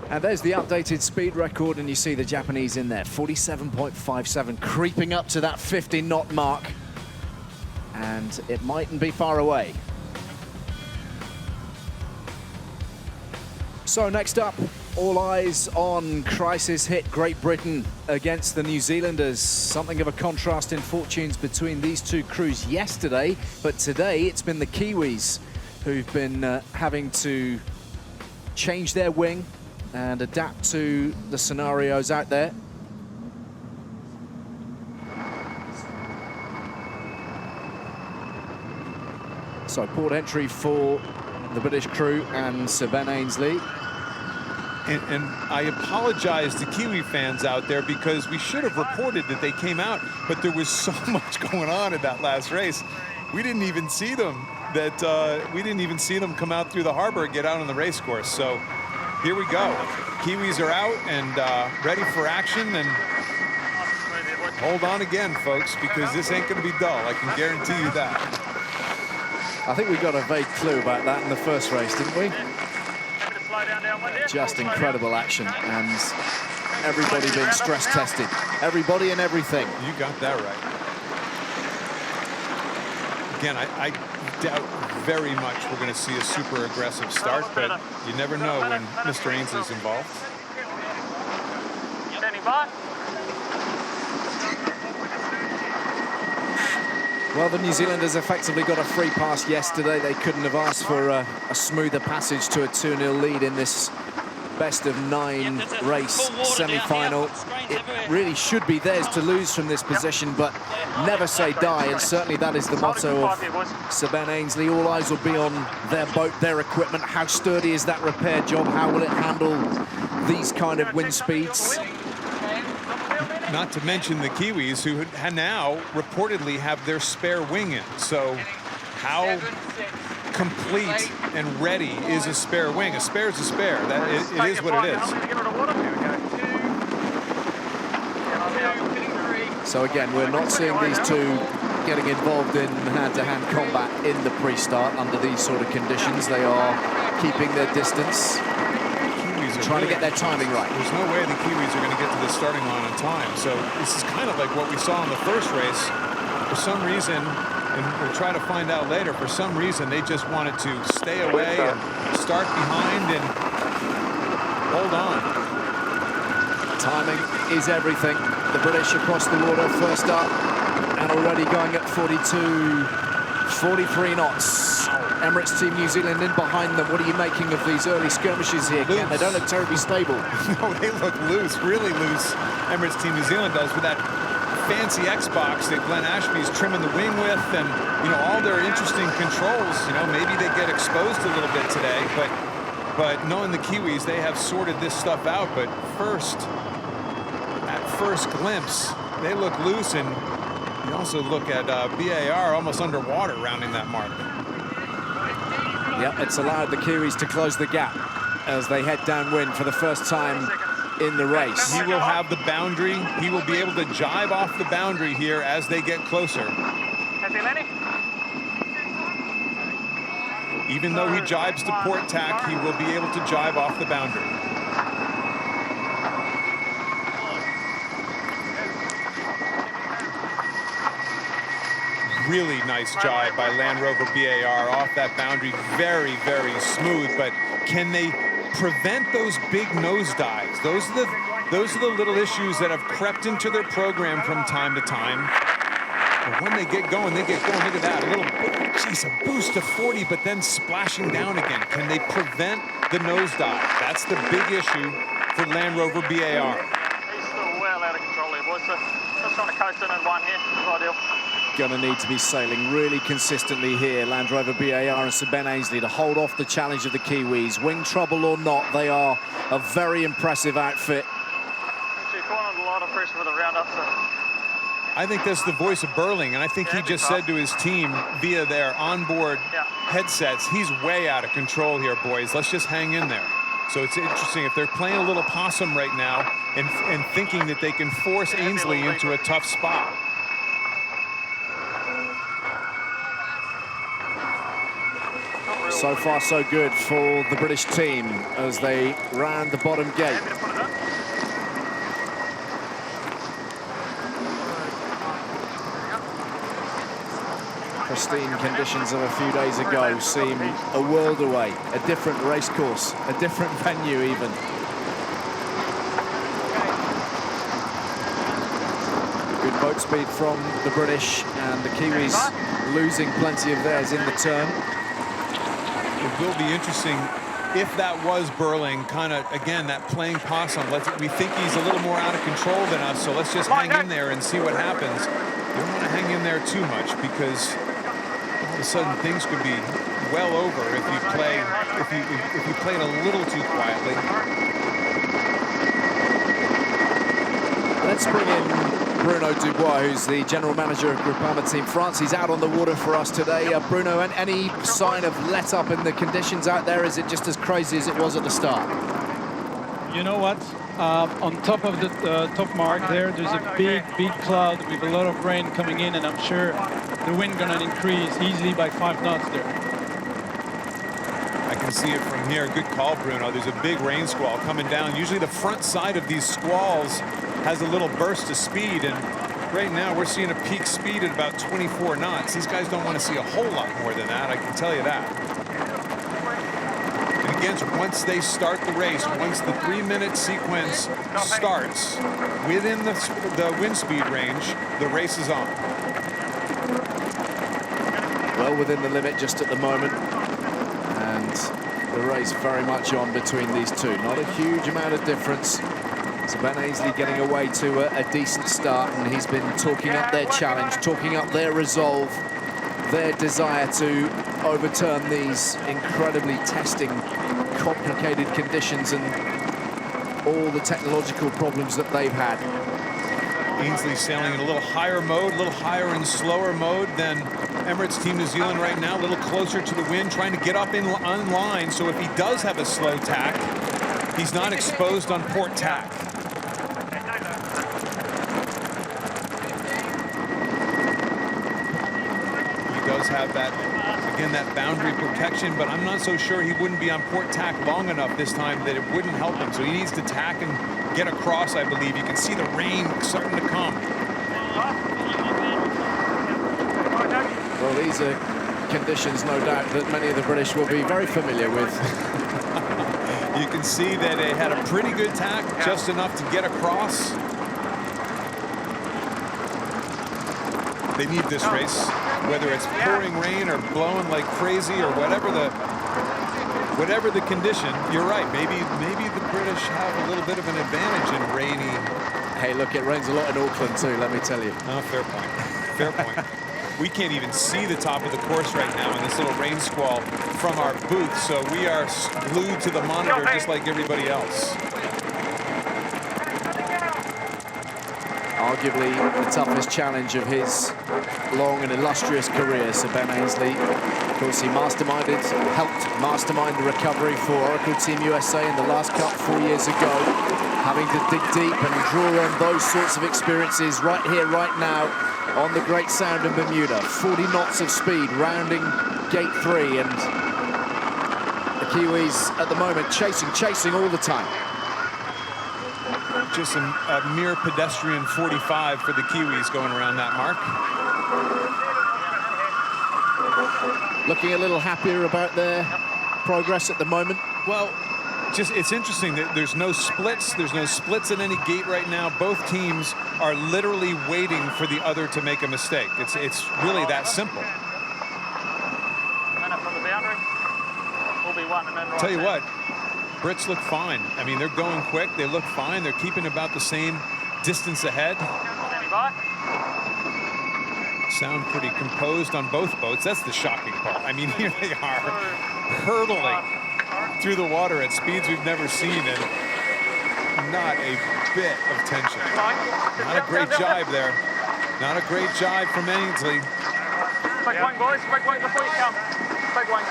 And there's the updated speed record, and you see the Japanese in there, 47.57, creeping up to that 50-knot mark. And it mightn't be far away. So next up, all eyes on crisis hit Great Britain against the New Zealanders. Something of a contrast in fortunes between these two crews yesterday, but today it's been the Kiwis who've been having to change their wing and adapt to the scenarios out there. So port entry for the British crew and Sir Ben Ainslie. And I apologize to Kiwi fans out there, because we should have reported that they came out, but there was so much going on in that last race. We didn't even see them. We didn't even see them come out through the harbor and get out on the race course. So here we go. Kiwis are out and ready for action. And hold on again, folks, because this ain't going to be dull. I can guarantee you that. I think we got a vague clue about that in the first race, didn't we? Just incredible action, and everybody being stress tested. Everybody and everything. You got that right. Again, I doubt very much we're going to see a super aggressive start, but you never know when Mr. Ainslie's involved. Standing by. Well, the New Zealanders effectively got a free pass yesterday. They couldn't have asked for a smoother passage to a 2-0 lead in this best-of-9 race semi-final. It really should be theirs to lose from this position, but never say die, and certainly that is the motto of Sir Ben Ainslie. All eyes will be on their boat, their equipment. How sturdy is that repair job? How will it handle these kind of wind speeds? Not to mention the Kiwis, who now reportedly have their spare wing in. So how complete and ready is a spare wing? A spare is a spare. It is what it is. So again, we're not seeing these two getting involved in hand-to-hand combat in the pre-start under these sort of conditions. They are keeping their distance, trying to get their timing right. There's no way the Kiwis are going to get to the starting line on time. So this is kind of like what we saw in the first race. For some reason, and we'll try to find out later, for some reason they just wanted to stay away and start behind and hold on. Timing is everything. The British across the water first up and already going at 42, 43 knots. Emirates Team New Zealand in behind them. What are you making of these early skirmishes here, Ken? They don't look terribly stable. No, they look loose, really loose. Emirates Team New Zealand does with that fancy Xbox that Glenn Ashby's trimming the wing with, and all their interesting controls. Maybe they get exposed a little bit today, but knowing the Kiwis, they have sorted this stuff out. But at first glimpse, they look loose, and you also look at BAR almost underwater rounding that mark. Yep, it's allowed the Kiwis to close the gap as they head downwind for the first time in the race. He will have the boundary. He will be able to jibe off the boundary here as they get closer. Even though he jibes to port tack, he will be able to jibe off the boundary. Really nice jibe by Land Rover BAR off that boundary. Very, very smooth, but can they prevent those big nosedives? Those are the little issues that have crept into their program from time to time. But when they get going, they get going. Look at that, a boost to 40, but then splashing down again. Can they prevent the nosedive? That's the big issue for Land Rover BAR. He's still well out of control here, boys. So just trying to coast in one here. It's ideal. Going to need to be sailing really consistently here, Land Rover BAR and Sir Ben Ainslie, to hold off the challenge of the Kiwis. Wing trouble or not, they are a very impressive outfit. You've cornered a lot of pressure for the roundup, so. I think that's the voice of Burling, and I think he just said to his team via their onboard headsets, he's way out of control here, boys. Let's just hang in there. So it's interesting if they're playing a little possum right now and thinking that they can force Ainslie into a tough spot. So far, so good for the British team as they round the bottom gate. Pristine conditions of a few days ago seem a world away. A different race course, a different venue even. Good boat speed from the British, and the Kiwis losing plenty of theirs in the turn. It will be interesting if that was Burling, kind of, again, that playing possum. We think he's a little more out of control than us, so let's just hang in there and see what happens. You don't want to hang in there too much, because all of a sudden things could be well over if you play it a little too quietly. Let's bring in Bruno Dubois, who's the general manager of Groupama Team France. He's out on the water for us today. Bruno, any sign of let up in the conditions out there? Is it just as crazy as it was at the start? You know what? On top of the top mark there's a big cloud with a lot of rain coming in, and I'm sure the wind gonna increase easily by 5 knots there. I can see it from here. Good call, Bruno. There's a big rain squall coming down. Usually the front side of these squalls has a little burst of speed, and right now we're seeing a peak speed at about 24 knots. These guys don't want to see a whole lot more than that, I can tell you that. And again, once they start the race, once the 3-minute sequence starts within the wind speed range, the race is on. Well within the limit just at the moment, and the race very much on between these two. Not a huge amount of difference. So Ben Ainslie getting away to a decent start, and he's been talking up their challenge, talking up their resolve, their desire to overturn these incredibly testing, complicated conditions and all the technological problems that they've had. Ainslie sailing in a little higher mode, a little higher and slower mode than Emirates Team New Zealand right now, a little closer to the wind, trying to get up on line, so if he does have a slow tack, he's not exposed on port tack. does have that, again, that boundary protection, but I'm not so sure he wouldn't be on port tack long enough this time that it wouldn't help him. So he needs to tack and get across, I believe. You can see the rain starting to come. Well, these are conditions, no doubt, that many of the British will be very familiar with. You can see that they had a pretty good tack, just enough to get across. They need this race, whether it's pouring rain or blowing like crazy or whatever the condition. You're right. Maybe the British have a little bit of an advantage in rainy. Hey, look, it rains a lot in Auckland too, let me tell you. Oh, fair point. Fair point. We can't even see the top of the course right now in this little rain squall from our booth, so we are glued to the monitor just like everybody else. Arguably the toughest challenge of his long and illustrious career, Sir Ben Ainslie. Of course, he helped mastermind the recovery for Oracle Team USA in the last Cup 4 years ago, having to dig deep and draw on those sorts of experiences right here, right now, on the Great Sound in Bermuda. 40 knots of speed, rounding gate 3, and the Kiwis at the moment chasing all the time. Just a mere pedestrian 45 for the Kiwis going around that mark. Looking a little happier about their progress at the moment. Well, it's interesting that there's no splits. There's no splits at any gate right now. Both teams are literally waiting for the other to make a mistake. It's really that simple. Minute from the boundary. Will be one and then right. Tell you what, Brits look fine. I mean, they're going quick. They look fine. They're keeping about the same distance ahead. Standing by. Sound pretty composed on both boats. That's the shocking part. I mean, here they are hurtling through the water at speeds we've never seen, and not a bit of tension. Not a great jibe there. Not a great jibe from Ainslie. Big wing, boys. Big wing before you come. Big wing.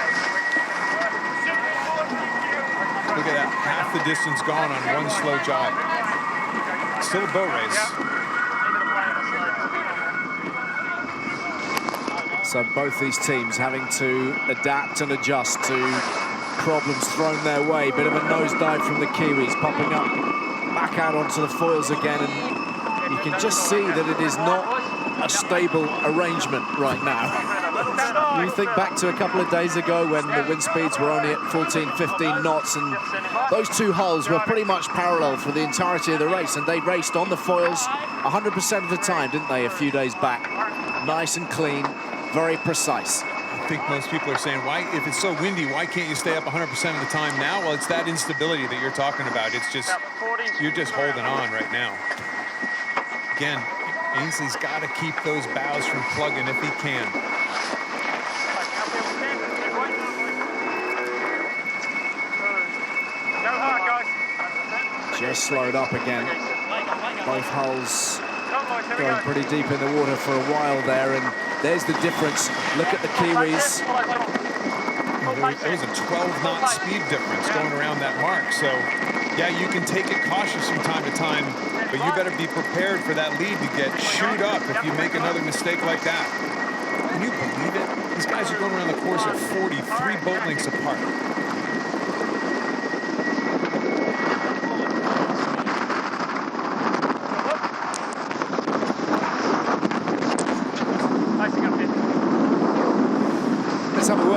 Look at that. Half the distance gone on one slow jibe. Still a boat race. So both these teams having to adapt and adjust to problems thrown their way. Bit of a nosedive from the Kiwis, popping up back out onto the foils again, and you can just see that it is not a stable arrangement right now. You think back to a couple of days ago when the wind speeds were only at 14, 15 knots, and those two hulls were pretty much parallel for the entirety of the race, and they raced on the foils 100% of the time, didn't they, a few days back? Nice and clean, very precise. I think most people are saying, why, if it's so windy, why can't you stay up 100% of the time now? Well, it's that instability that you're talking about. It's just, you're just holding on right now. Again, Ainslie's got to keep those bows from plugging if he can. Just slowed up again. Both hulls going pretty deep in the water for a while there, and there's the difference. Look at the Kiwis. There was a 12-knot speed difference going around that mark. So, yeah, you can take it cautious from time to time, but you better be prepared for that lead to get chewed up if you make another mistake like that. Can you believe it? These guys are going around the course at 43 boat lengths apart.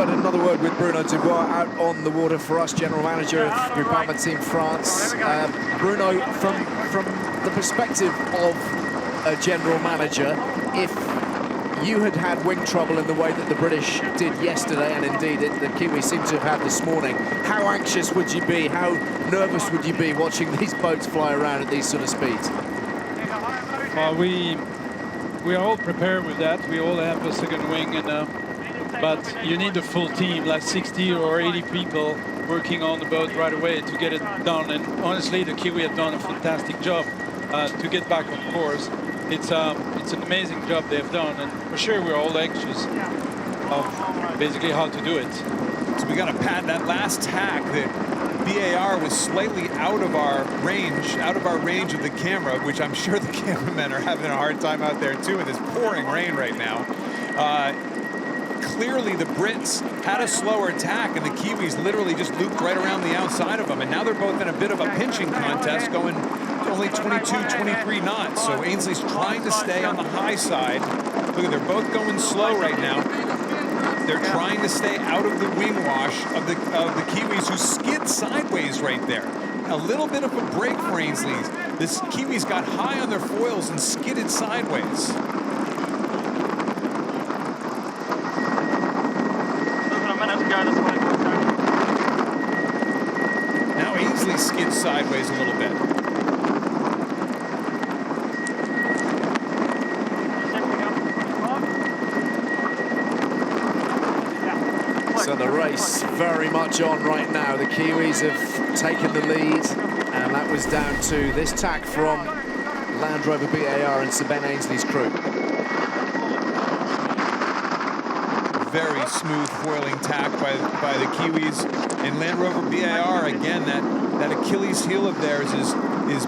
Another word with Bruno Dubois out on the water for us, General Manager of Groupama Team France. Bruno, from the perspective of a General Manager, if you had wing trouble in the way that the British did yesterday, and indeed the Kiwi seem to have had this morning, how anxious would you be, how nervous would you be watching these boats fly around at these sort of speeds? Well, we are all prepared with that. We all have a second wing, and but you need a full team, like 60 or 80 people working on the boat right away to get it done. And honestly, the Kiwi have done a fantastic job to get back on course. It's an amazing job they've done, and for sure we're all anxious of basically how to do it. So we got to pad that last tack that VAR was slightly out of our range of the camera, which I'm sure the cameramen are having a hard time out there too in this pouring rain right now. clearly the Brits had a slower attack, and the Kiwis literally just looped right around the outside of them. And now they're both in a bit of a pinching contest, going only 22, 23 knots. So Ainslie's trying to stay on the high side. Look, they're both going slow right now. They're trying to stay out of the wing wash of the Kiwis, who skid sideways right there. A little bit of a break for Ainslie's. This Kiwis got high on their foils and skidded sideways. Now Ainslie skids sideways a little bit. So the race very much on right now. The Kiwis have taken the lead, and that was down to this tack from Land Rover BAR and Sir Ben Ainslie's crew. Very smooth foiling tack by the Kiwis. And Land Rover BAR, again, that Achilles heel of theirs is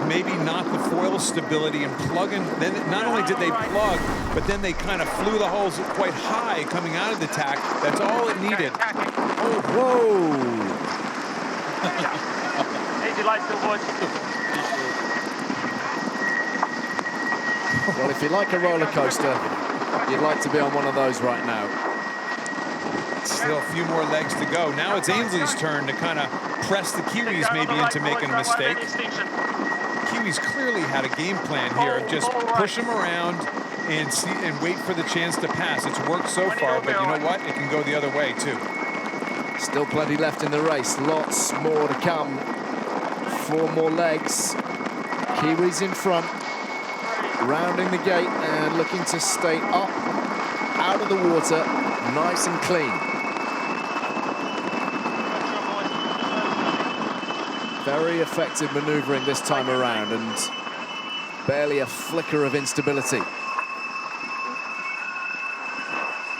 maybe not the foil stability and plugging. Then not only did they plug, but then they kind of flew the holes quite high coming out of the tack. That's all it needed. Oh, whoa! Easy light still, boys. Well, if you like a roller coaster, you'd like to be on one of those right now. Still a few more legs to go. Now it's Ainslie's turn to kind of press the Kiwis maybe into making a mistake. Kiwis clearly had a game plan here of just push them around and wait for the chance to pass. It's worked so far, but you know what? It can go the other way too. Still plenty left in the race. Lots more to come. 4 more legs. Kiwis in front, rounding the gate and looking to stay up, out of the water, nice and clean. Very effective manoeuvring this time around, and barely a flicker of instability.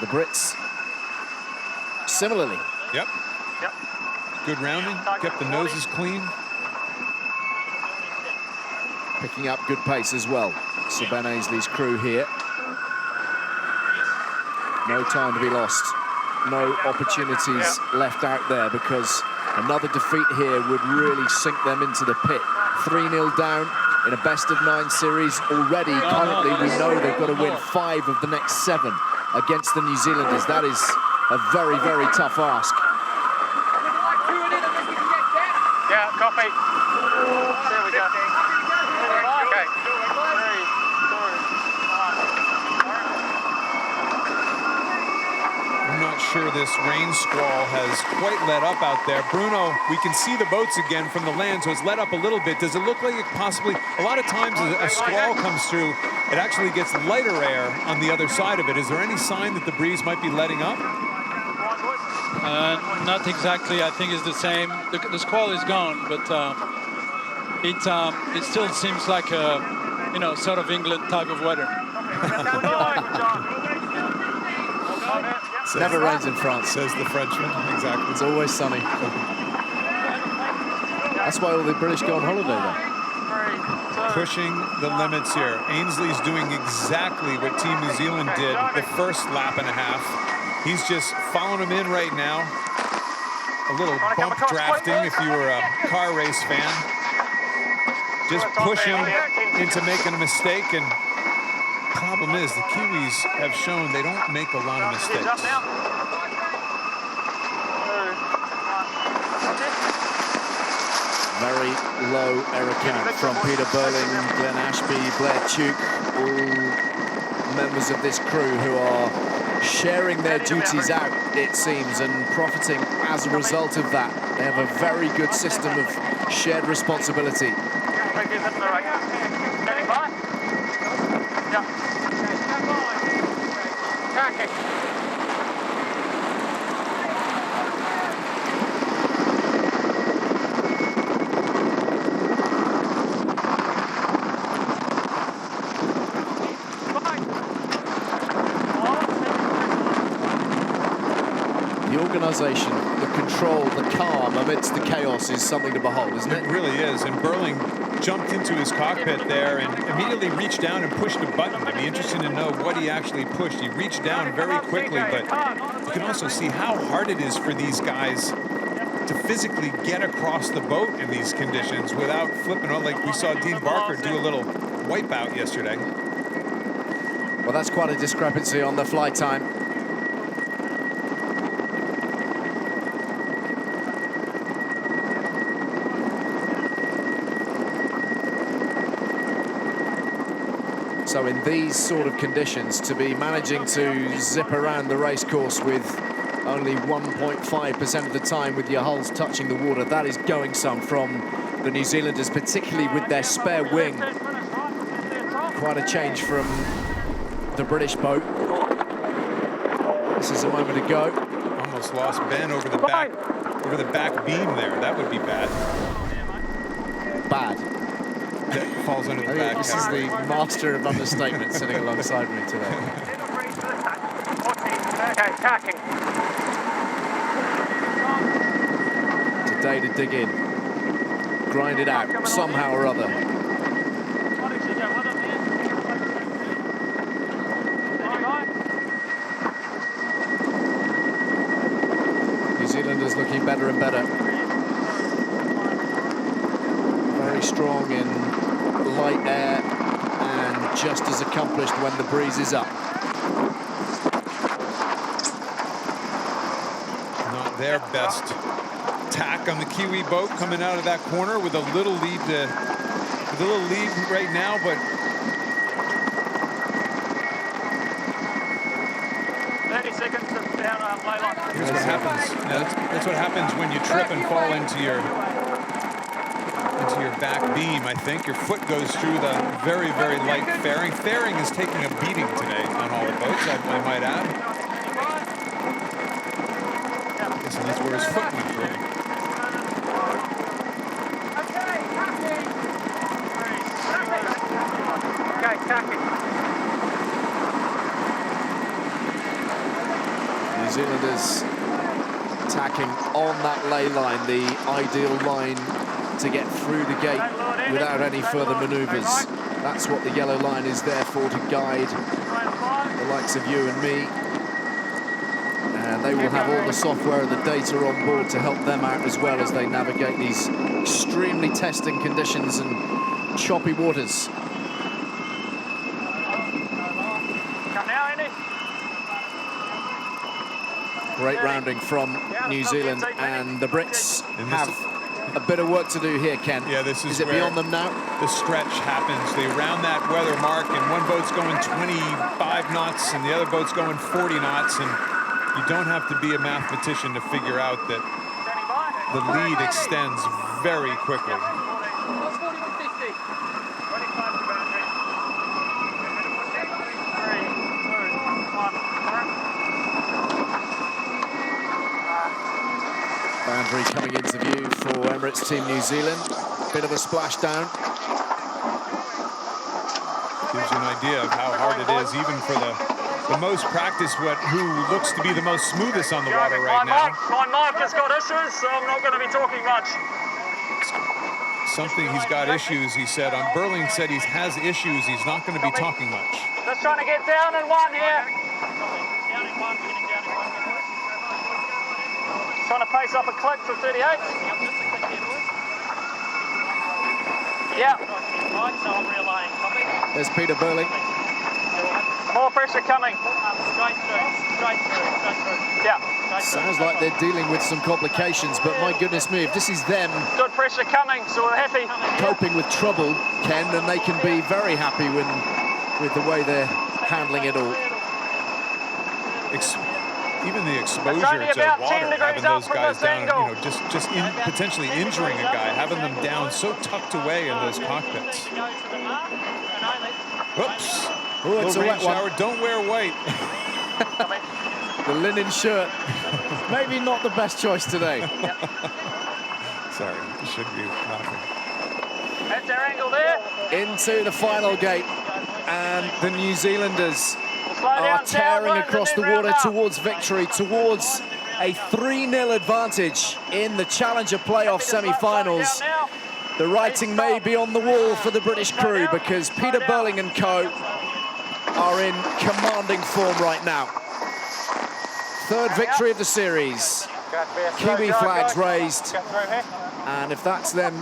The Brits, similarly. Yep. Good rounding, kept the noses clean. Picking up good pace as well. Sir Ben Ainslie's crew here. No time to be lost. No opportunities left out there, because another defeat here would really sink them into the pit. 3-0 down in a best-of-9 series already. Currently, we know they've got to win 5 of the next 7 against the New Zealanders. That is a very, very tough ask. Yeah, copy. There we go. Okay. 3, 2, 1. I'm not sure this rain squall has quite let up out there. Bruno, we can see the boats again from the land, so it's let up a little bit. Does it look like it possibly, a lot of times as a squall comes through, it actually gets lighter air on the other side of it. Is there any sign that the breeze might be letting up? Not exactly. I think it's the same. The squall is gone, but it still seems like a, you know, sort of England type of weather. Never rains in France, says the Frenchman. Exactly. It's always sunny. That's why all the British go on holiday there. Pushing the limits here. Ainslie's doing exactly what Team New Zealand did the first lap and a half. He's just following him in right now. A little bump drafting if you were a car race fan. Just push him into making a mistake, and problem is the Kiwis have shown they don't make a lot of mistakes. Very low error count from Peter Burling, Glenn Ashby, Blair Tuke, all members of this crew who are sharing their duties out, it seems, and profiting as a result of that. They have a very good system of shared responsibility. Organisation, the control, the calm amidst the chaos is something to behold, isn't it? It really is. And Burling jumped into his cockpit there and immediately reached down and pushed a button. I'd be interested to know what he actually pushed. He reached down very quickly, but can also see how hard it is for these guys to physically get across the boat in these conditions without flipping out. Like we saw Dean Barker do a little wipeout yesterday. Well, that's quite a discrepancy on the flight time. So in these sort of conditions, to be managing to zip around the racecourse with only 1.5% of the time with your hulls touching the water, that is going some from the New Zealanders, particularly with their spare wing. Quite a change from the British boat. This is a moment ago. Almost lost Ben over the back beam there. That would be bad. Bad. That falls under the back. This is the master of understatement sitting alongside me today. Okay, tacking. Today to dig in, grind it out somehow or other. New Zealanders looking better and better. Very strong in light air and just as accomplished when the breeze is up. Not their best tack on the Kiwi boat coming out of that corner with a little lead right now, but 30 seconds down lay line. here's what happens. That's what happens when you trip and fall into your back beam. I think your foot goes through the very, very light fairing. Fairing is taking a beating today on all the boats, I might add. I guess that's where his foot went through. Okay, tacking. New Zealanders tacking on that lay line, the ideal line to get through the gate without any further manoeuvres. That's what the yellow line is there for, to guide the likes of you and me. And they will have all the software and the data on board to help them out as well as they navigate these extremely testing conditions and choppy waters. Come now, Andy. Great rounding from New Zealand, and the Brits have a bit of work to do here, Ken. Yeah, this is it where beyond them now? The stretch happens. They round that weather mark, and one boat's going 25 knots, and the other boat's going 40 knots, and you don't have to be a mathematician to figure out that the lead extends very quickly. Boundary coming into view for Emirates Team New Zealand. Bit of a splashdown. Gives you an idea of how hard it is, even for the most practiced, who looks to be the most smoothest on the water right now. My mic has got issues, so I'm not going to be talking much. Something he's got issues, he said. Burling said he has issues. He's not going to be talking much. Just trying to get down in one here. Trying to pace up a click for 38. Yeah. So I'm relaying. Copy. There's Peter Burling. More pressure coming. Straight through. Yeah. Sounds like they're dealing with some complications, but my goodness me, if this is them good pressure coming, so we're happy. Coping with trouble, Ken, then they can be very happy with the way they're handling it all. Even the exposure to water, having those guys down, just potentially injuring a guy, having them down so tucked away in those cockpits. Whoops. Oh, it's a wet shower. Don't wear white. The linen shirt. Maybe not the best choice today. Sorry, you should be laughing. That's our angle there. Into the final gate, and the New Zealanders are tearing across the water towards victory, towards a 3-0 advantage in the Challenger playoff semi-finals. The writing may be on the wall for the British crew, because Peter Burling and co are in commanding form right now. third victory of the series. Kiwi flags raised, and if that's them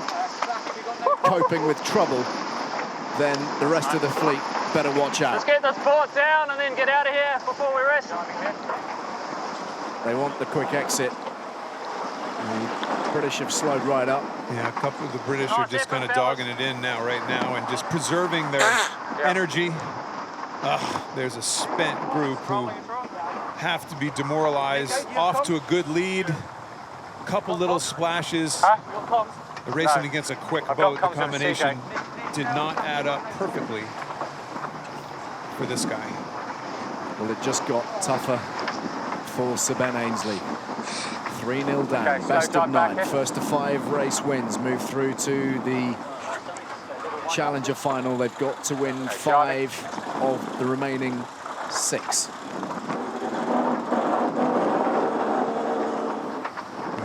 coping with trouble, then the rest of the fleet better watch out. Let's get this port down and then get out of here before we rest. They want the quick exit. The British have slowed right up. Yeah, a couple of the British are just kind of dogging it in now, right now, and just preserving their energy. There's a spent group who have to be demoralized. Off to a good lead. Couple little splashes. They're racing against a quick boat. The combination did not add up perfectly for this guy. Well, it just got tougher for Sir Ben Ainslie. 3-0 down, Okay, best of 9. back, First to 5 race wins, move through to the Challenger final. They've got to win 5 of the remaining 6.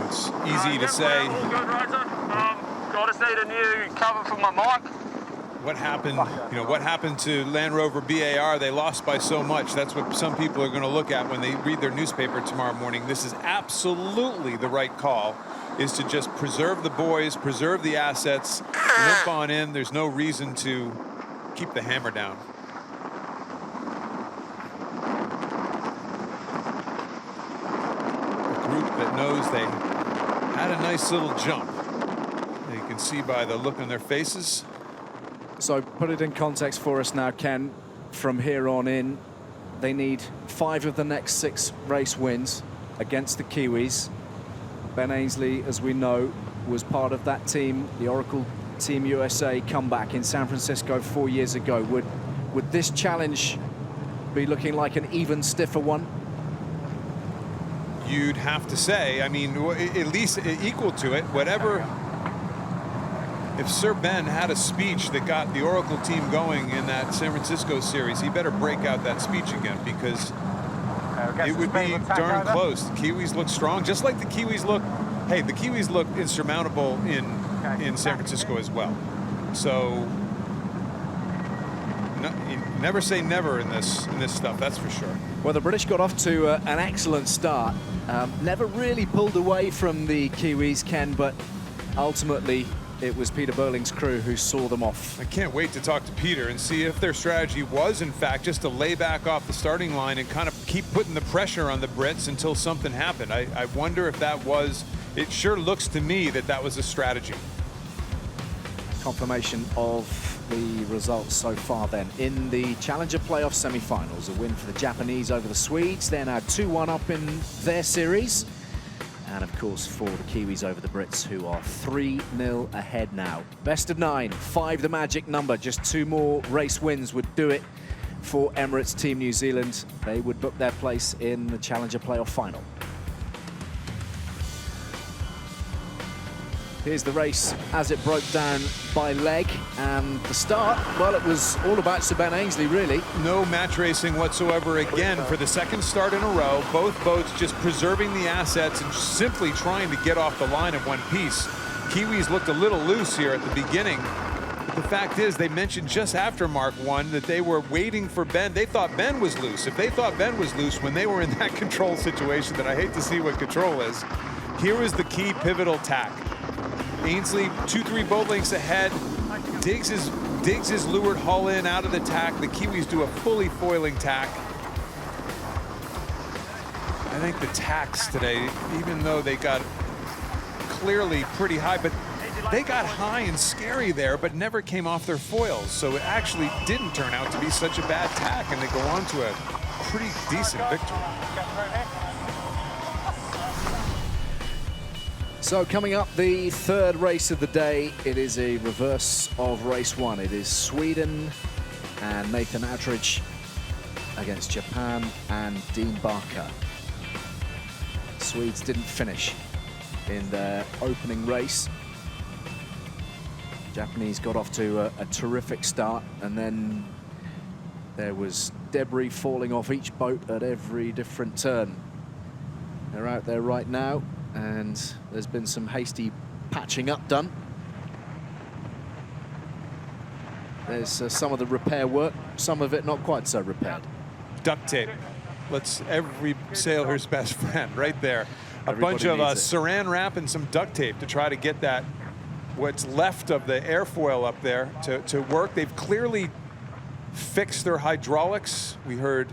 It's easy to say. All good, Roger. I just need a new cover for my mic. What happened, you know, what happened to Land Rover BAR? They lost by so much. That's what some people are going to look at when they read their newspaper tomorrow morning. This is absolutely the right call, is to just preserve the boys, preserve the assets, limp on in. There's no reason to keep the hammer down. A group that knows they had a nice little jump. You can see by the look on their faces. So put it in context for us now, Ken. From here on in, they need 5 of the next 6 race wins against the Kiwis. Ben Ainslie, as we know, was part of that team, the Oracle Team USA comeback in San Francisco 4 years ago. Would this challenge be looking like an even stiffer one? You'd have to say, I mean, at least equal to it, whatever. If Sir Ben had a speech that got the Oracle team going in that San Francisco series, he better break out that speech again, because it would be darn close. The Kiwis look strong, just like the Kiwis look. Hey, the Kiwis look insurmountable in San Francisco as well. So you never say never in this stuff, that's for sure. Well, the British got off to an excellent start. Never really pulled away from the Kiwis, Ken, but ultimately it was Peter Burling's crew who saw them off. I can't wait to talk to Peter and see if their strategy was, in fact, just to lay back off the starting line and kind of keep putting the pressure on the Brits until something happened. I wonder if that was, it sure looks to me that that was a strategy. Confirmation of the results so far then. In the Challenger playoff semi-finals, a win for the Japanese over the Swedes. They're now 2-1 up in their series. And of course for the Kiwis over the Brits, who are 3-0 ahead now. Best of 9, 5 the magic number. Just 2 more race wins would do it for Emirates Team New Zealand. They would book their place in the Challenger playoff final. Here's the race as it broke down by leg, and the start, well, it was all about Sir Ben Ainslie, really. No match racing whatsoever again for the second start in a row. Both boats just preserving the assets and simply trying to get off the line in one piece. Kiwis looked a little loose here at the beginning. But the fact is, they mentioned just after Mark 1 that they were waiting for Ben. They thought Ben was loose. If they thought Ben was loose when they were in that control situation, then I hate to see what control is. Here is the key pivotal tack. Ainslie 2-3 boat lengths ahead, digs his leeward hull in out of the tack. The Kiwis do a fully foiling tack. I think the tacks today, even though they got clearly pretty high, but they got high and scary there, but never came off their foils. So it actually didn't turn out to be such a bad tack, and they go on to a pretty decent victory. So coming up, the third race of the day, it is a reverse of race 1. It is Sweden and Nathan Outteridge against Japan and Dean Barker. Swedes didn't finish in their opening race. Japanese got off to a terrific start, and then there was debris falling off each boat at every different turn. They're out there right now, and there's been some hasty patching up done. There's some of the repair work, some of it not quite so repaired. Duct tape. every sailor's best friend right there. A bunch of saran wrap and some duct tape to try to get that, what's left of the airfoil up there to work. They've clearly fixed their hydraulics. We heard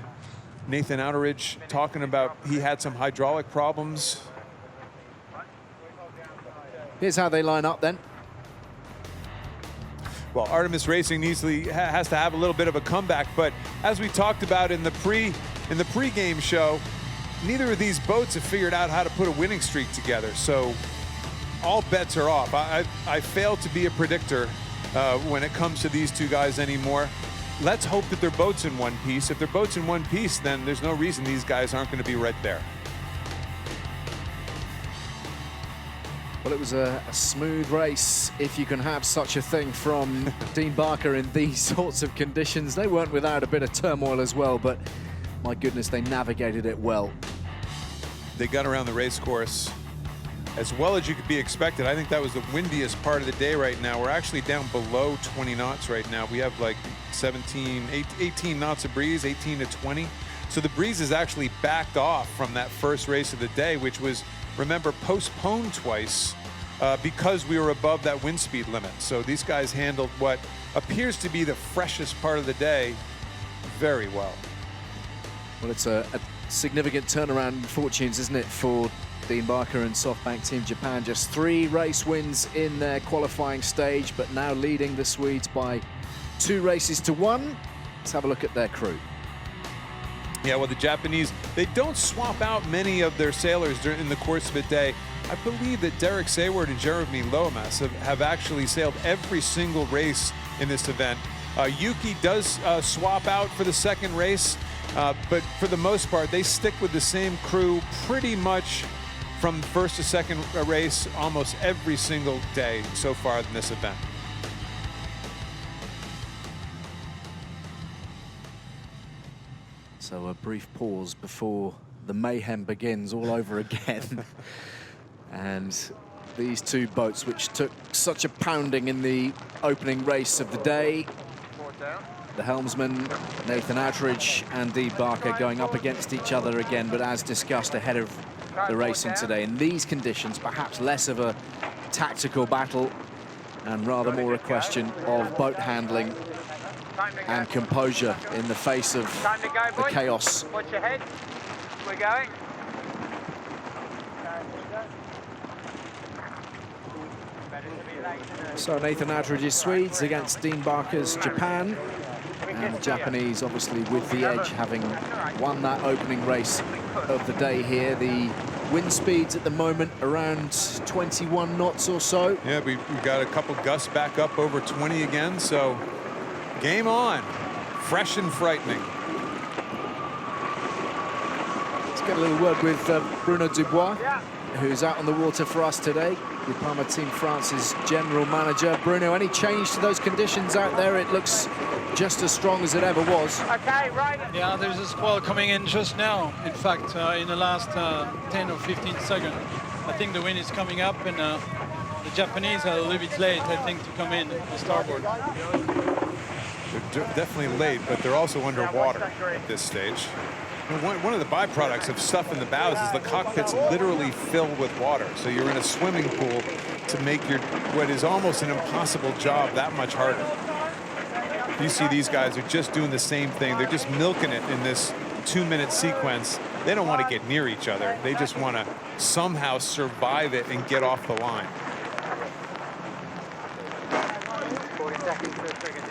Nathan Outteridge talking about he had some hydraulic problems. Here's how they line up then. Well, Artemis Racing has to have a little bit of a comeback, but as we talked about in the pre-game show, neither of these boats have figured out how to put a winning streak together. So all bets are off. I fail to be a predictor when it comes to these two guys anymore. Let's hope that their boat's in one piece. If their boat's in one piece, then there's no reason these guys aren't going to be right there. Well, it was a smooth race, if you can have such a thing, from Dean Barker in these sorts of conditions. They weren't without a bit of turmoil as well, but my goodness, they navigated it well. They got around the race course as well as you could be expected. I think that was the windiest part of the day right now. We're actually down below 20 knots right now. We have like 18 knots of breeze, 18 to 20. So the breeze is actually backed off from that first race of the day, which was, remember, postponed twice because we were above that wind speed limit. So these guys handled what appears to be the freshest part of the day very well. Well, it's a significant turnaround in fortunes, isn't it, for Dean Barker and SoftBank Team Japan. Just 3 race wins in their qualifying stage, but now leading the Swedes by 2 races to 1. Let's have a look at their crew. Yeah, well, the Japanese, they don't swap out many of their sailors in the course of a day. I believe that Derek Sayward and Jeremy Lomas have actually sailed every single race in this event. Yuki does swap out for the second race, but for the most part, they stick with the same crew pretty much from first to second race almost every single day so far in this event. So a brief pause before the mayhem begins all over again. And these two boats, which took such a pounding in the opening race of the day, the helmsman, Nathan Outteridge, and Dean Barker going up against each other again, but as discussed ahead of the racing today, in these conditions, perhaps less of a tactical battle and rather more a question of boat handling and composure in the face of the chaos. Watch your head. We're going. So Nathan Outteridge's Swedes against Dean Barker's Japan. And the Japanese obviously with the edge, having won that opening race of the day here. The wind speeds at the moment around 21 knots or so. Yeah, we got a couple gusts back up over 20 again, so game on. Fresh and frightening. Let's get a little word with Bruno Dubois, who's out on the water for us today. Groupama Team France's general manager. Bruno, any change to those conditions out there? It looks just as strong as it ever was. Okay, right. Yeah, there's a squall coming in just now. In fact, in the last 10 or 15 seconds, I think the wind is coming up, and the Japanese are a little bit late, I think, to come in the starboard. They're definitely late, but they're also underwater at this stage. One of the byproducts of stuff in the bows is the cockpits literally fill with water. So you're in a swimming pool to make what is almost an impossible job that much harder. You see these guys are just doing the same thing. They're just milking it in this 2-minute sequence. They don't want to get near each other. They just want to somehow survive it and get off the line. 40 seconds to the trigger,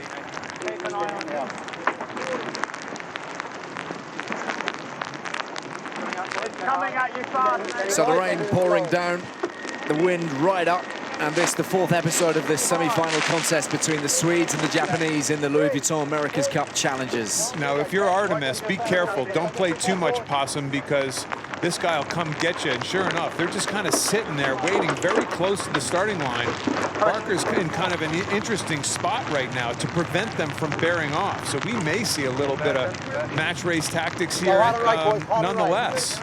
keep an eye on them. It's coming at you fast. So the rain pouring down, the wind right up, and this the 4th episode of this semi-final contest between the Swedes and the Japanese in the Louis Vuitton America's Cup Challenges. Now, if you're Artemis, be careful. Don't play too much possum, because this guy will come get you. And sure enough, they're just kind of sitting there waiting very close to the starting line. Barker's in kind of an interesting spot right now to prevent them from bearing off. So we may see a little bit of match race tactics here nonetheless.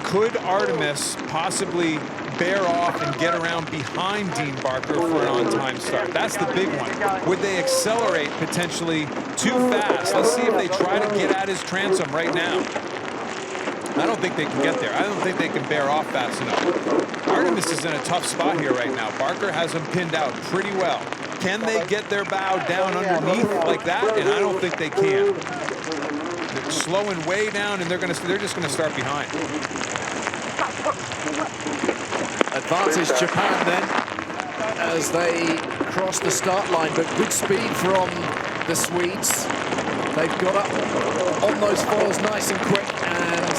Could Artemis possibly bear off and get around behind Dean Barker for an on-time start? That's the big one. Would they accelerate potentially too fast? Let's see if they try to get at his transom right now. I don't think they can get there. I don't think they can bear off fast enough. Artemis is in a tough spot here right now. Barker has him pinned out pretty well. Can they get their bow down underneath like that? And I don't think they can. They're slowing way down, and they're just gonna start behind. Advantage Japan then, as they cross the start line, but good speed from the Swedes. They've got up on those foils nice and quick, and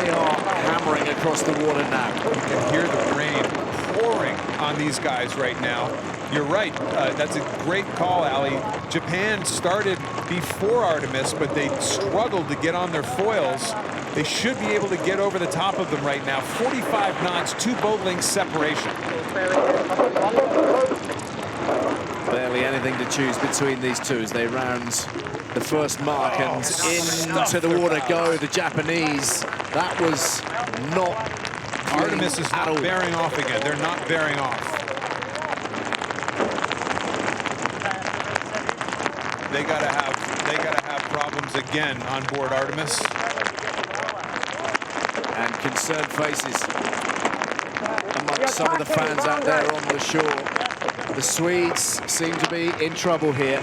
they are hammering across the water now. You can hear the rain pouring on these guys right now. You're right. That's a great call, Ali. Japan started before Artemis, but they struggled to get on their foils. They should be able to get over the top of them right now. 45 knots, 2 boat lengths separation. Barely anything to choose between these two as they round the first mark, and into the water go the Japanese. That was not Artemis is not bearing off again. They're not bearing off. They gotta have problems again on board Artemis. And concerned faces amongst some of the fans out there on the shore. The Swedes seem to be in trouble here.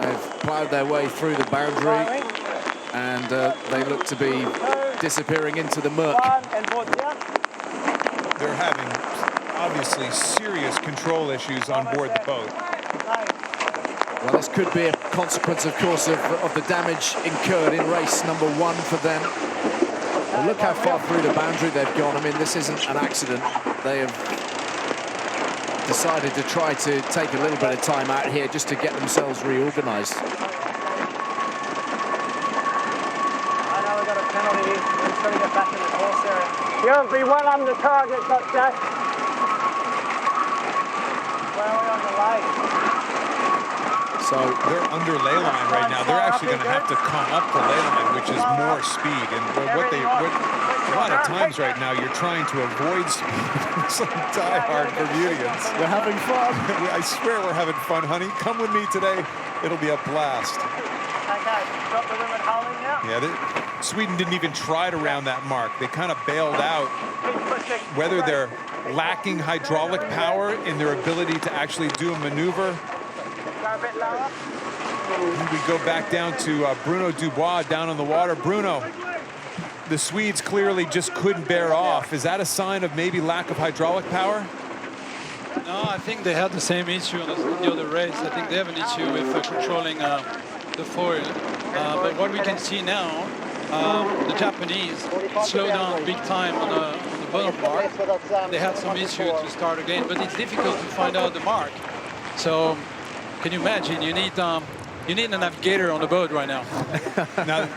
They've ploughed their way through the boundary, and they look to be disappearing into the murk. They're having obviously serious control issues on board the boat. Well, this could be a consequence, of course, of the damage incurred in race number 1 for them. Well, look how far through the boundary they've gone. I mean, this isn't an accident. They have decided to try to take a little bit of time out here just to get themselves reorganized. I know we've got a penalty here. We're trying to get back in the course area. You'll be well under target, Jack. Where are we on the lay? So they're under ley line right now. They're actually going to have to come up the ley line, which is more speed. And a lot of times right now, you're trying to avoid speed. Some diehard Bermudians. We're having fun. I swear we're having fun, honey. Come with me today. It'll be a blast. Okay, drop the women hauling now. Yeah, Sweden didn't even try to round that mark. They kind of bailed out. Whether they're lacking hydraulic power in their ability to actually do a maneuver. Go a bit lower. We go back down to Bruno Dubois down on the water. Bruno, the Swedes clearly just couldn't bear off. Is that a sign of maybe lack of hydraulic power? No, I think they had the same issue in the other race. I think they have an issue with controlling the foil. But what we can see now, the Japanese slow down big time on the bottom mark. They had some issue to start again, but it's difficult to find out the mark. So, can you imagine? You need a navigator on the boat right now. Now,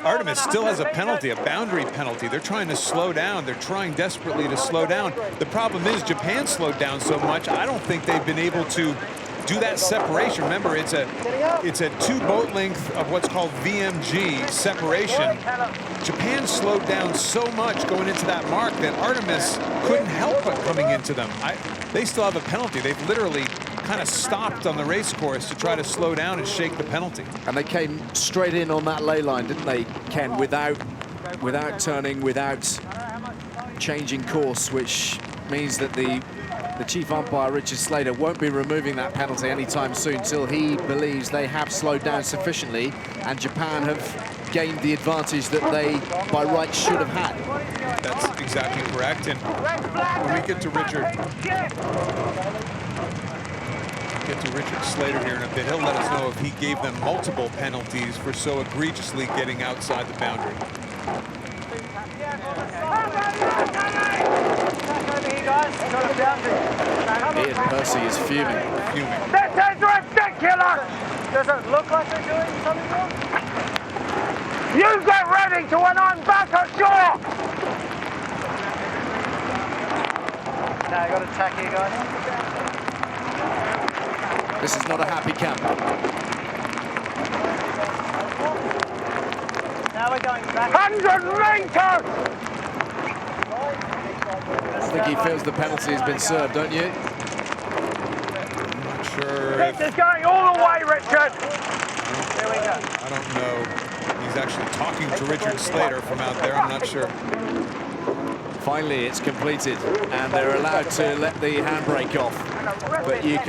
Artemis still has a penalty, a boundary penalty. They're trying to slow down. They're trying desperately to slow down. The problem is Japan slowed down so much, I don't think they've been able to do that separation. Remember, it's a 2 boat length of what's called VMG separation. Japan slowed down so much going into that mark that Artemis couldn't help but coming into them. They still have a penalty. They've literally kind of stopped on the race course to try to slow down and shake the penalty. And they came straight in on that ley line, didn't they, Ken, without turning, without changing course, which means that the chief umpire, Richard Slater, won't be removing that penalty anytime soon till he believes they have slowed down sufficiently and Japan have gained the advantage that they, by right, should have had. That's exactly correct. And when we get to Richard Slater here in a bit, he'll let us know if he gave them multiple penalties for so egregiously getting outside the boundary. Ian Percy is fuming. This is ridiculous! Does it look like they're doing something wrong? You get ready to when I'm back ashore! Now you got to tack here, guys. This is not a happy camp. Now we're going back. 100 metres! I think he feels the penalty has been served, don't you? I'm not sure. This is going all the way, Richard. There we go. I don't know. He's actually talking to Richard Slater from out there. I'm not sure. Finally, it's completed, and they're allowed to let the handbrake off. But you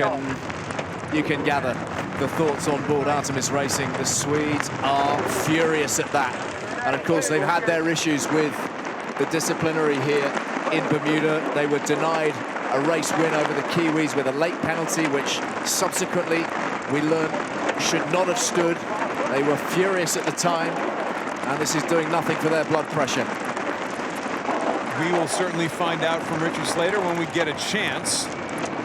can gather the thoughts on board Artemis Racing. The Swedes are furious at that. And of course, they've had their issues with the disciplinary here in Bermuda. They were denied a race win over the Kiwis with a late penalty, which subsequently we learned should not have stood. They were furious at the time, and this is doing nothing for their blood pressure. We will certainly find out from Richard Slater when we get a chance,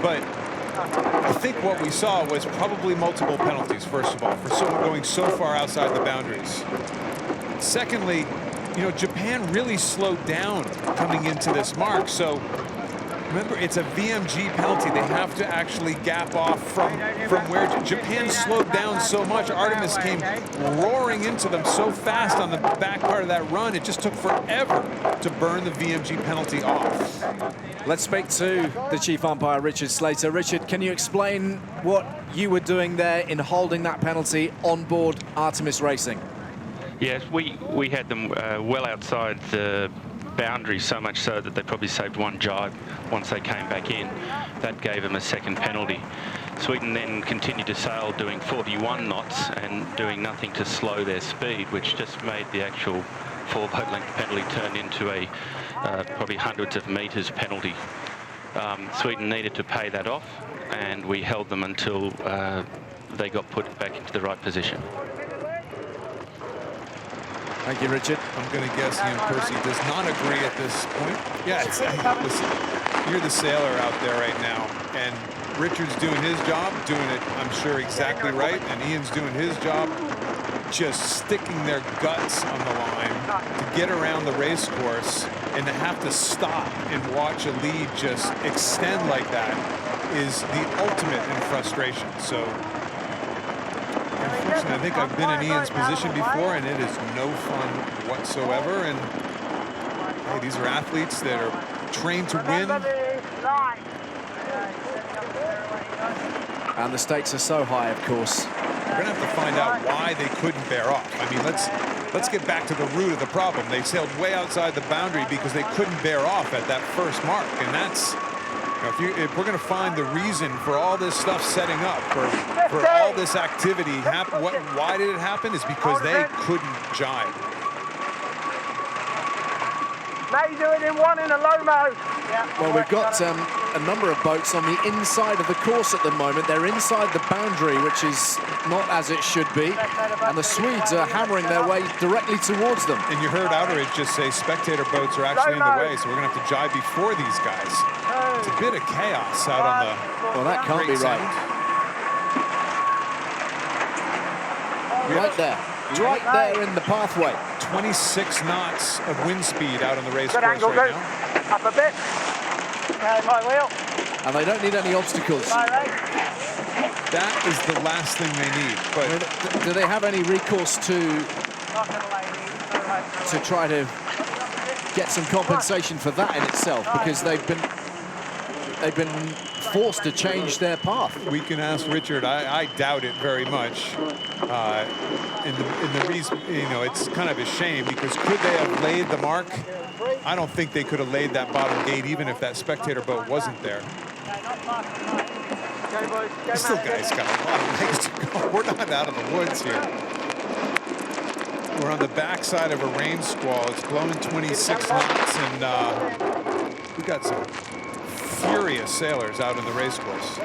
but I think what we saw was probably multiple penalties, first of all, for someone going so far outside the boundaries. Secondly, you know, Japan really slowed down coming into this mark, so remember, it's a VMG penalty. They have to actually gap off from where Japan slowed down so much. Artemis came roaring into them so fast on the back part of that run. It just took forever to burn the VMG penalty off. Let's speak to the chief umpire, Richard Slater. Richard, can you explain what you were doing there in holding that penalty on board Artemis Racing? Yes, we had them well outside the boundary, so much so that they probably saved one jibe once they came back in. That gave them a second penalty. Sweden then continued to sail doing 41 knots and doing nothing to slow their speed, which just made the actual 4-boat length penalty turn into a probably hundreds of metres penalty. Sweden needed to pay that off, and we held them until they got put back into the right position. Thank you, Richard. I'm going to guess Ian Percy does not agree at this point. Yeah, listen, you're the sailor out there right now, and Richard's doing his job, doing it, I'm sure, exactly right, and Ian's doing his job, just sticking their guts on the line to get around the race course, and to have to stop and watch a lead just extend like that is the ultimate in frustration. So, unfortunately, I think I've been in Ian's position before, and it is no fun whatsoever. And hey, these are athletes that are trained to win. And the stakes are so high, of course. We're going to have to find out why they couldn't bear off. I mean, let's get back to the root of the problem. They sailed way outside the boundary because they couldn't bear off at that first mark, and that's, you know, if we're going to find the reason for all this stuff setting up, for all this activity, why did it happen? Is because they couldn't jibe. Now you do it in one in a low mode. Well, we've got a number of boats on the inside of the course at the moment. They're inside the boundary, which is not as it should be. And the Swedes are hammering their way directly towards them. And you heard Outteridge just say spectator boats are actually in the way, so we're going to have to jibe before these guys. It's a bit of chaos out on the... Well, that can't be right. Right there. Right there in the pathway. 26 knots of wind speed out on the race Good course angle, right go. now. Up a bit. Okay, my wheel. And they don't need any obstacles. That is the last thing they need. But I mean, do they have any recourse to try to get some compensation for that in itself? Because they've been forced to change their path. We can ask Richard. I doubt it very much. In the reason, you know, it's kind of a shame, because could they have laid the mark? I don't think they could have laid that bottom gate even if that spectator boat wasn't there. Still, guys, got a lot of legs to go. We're not out of the woods here. We're on the backside of a rain squall. It's blowing 26 knots, and we got some furious sailors out in the race course.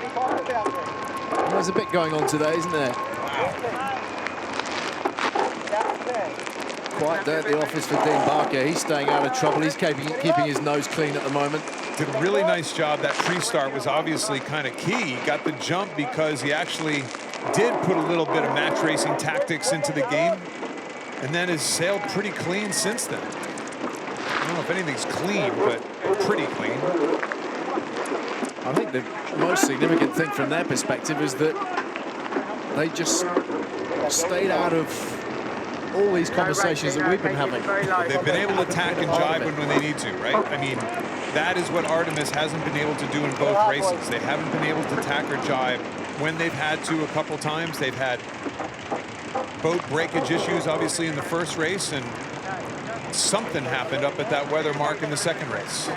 There's a bit going on today, isn't there? Wow. Quiet day at the office for Dean Barker. He's staying out of trouble. He's keeping his nose clean at the moment. Did a really nice job. That pre-start was obviously kind of key. He got the jump because he actually did put a little bit of match racing tactics into the game, and then has sailed pretty clean since then. I don't know if anything's clean, but pretty clean. I think the most significant thing from their perspective is that they just stayed out of all these conversations that we've been having. They've been able to attack and jibe when they need to, right? I mean, that is what Artemis hasn't been able to do in both races. They haven't been able to attack or jibe when they've had to a couple times. They've had boat breakage issues, obviously, in the first race, and something happened up at that weather mark in the second race.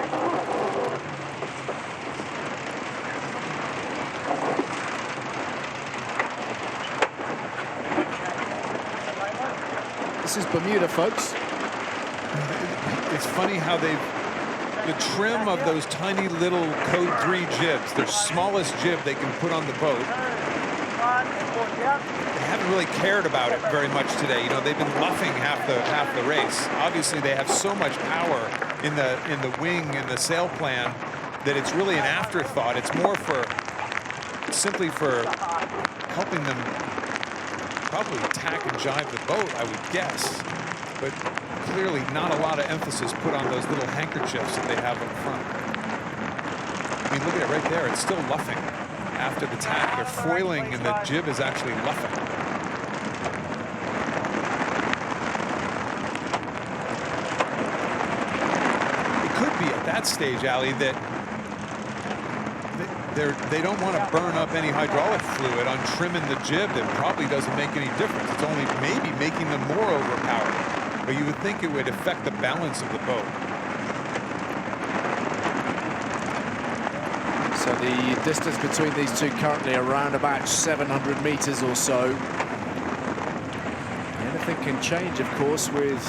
This is Bermuda, folks. It's funny how the trim of those tiny little Code 3 jibs, their smallest jib they can put on the boat, they haven't really cared about it very much today. You know, they've been luffing half the race. Obviously, they have so much power in the wing and the sail plan that it's really an afterthought. It's more simply for helping them probably attack and jibe the boat, I would guess. But clearly not a lot of emphasis put on those little handkerchiefs that they have up front. I mean, look at it right there. It's still luffing after the tack. They're foiling and the jib is actually luffing. It could be at that stage, Ali, that they don't want to burn up any hydraulic fluid on trimming the jib. That probably doesn't make any difference. It's only maybe making them more overpowered. But you would think it would affect the balance of the boat. So the distance between these two currently around about 700 meters or so. Anything can change, of course, with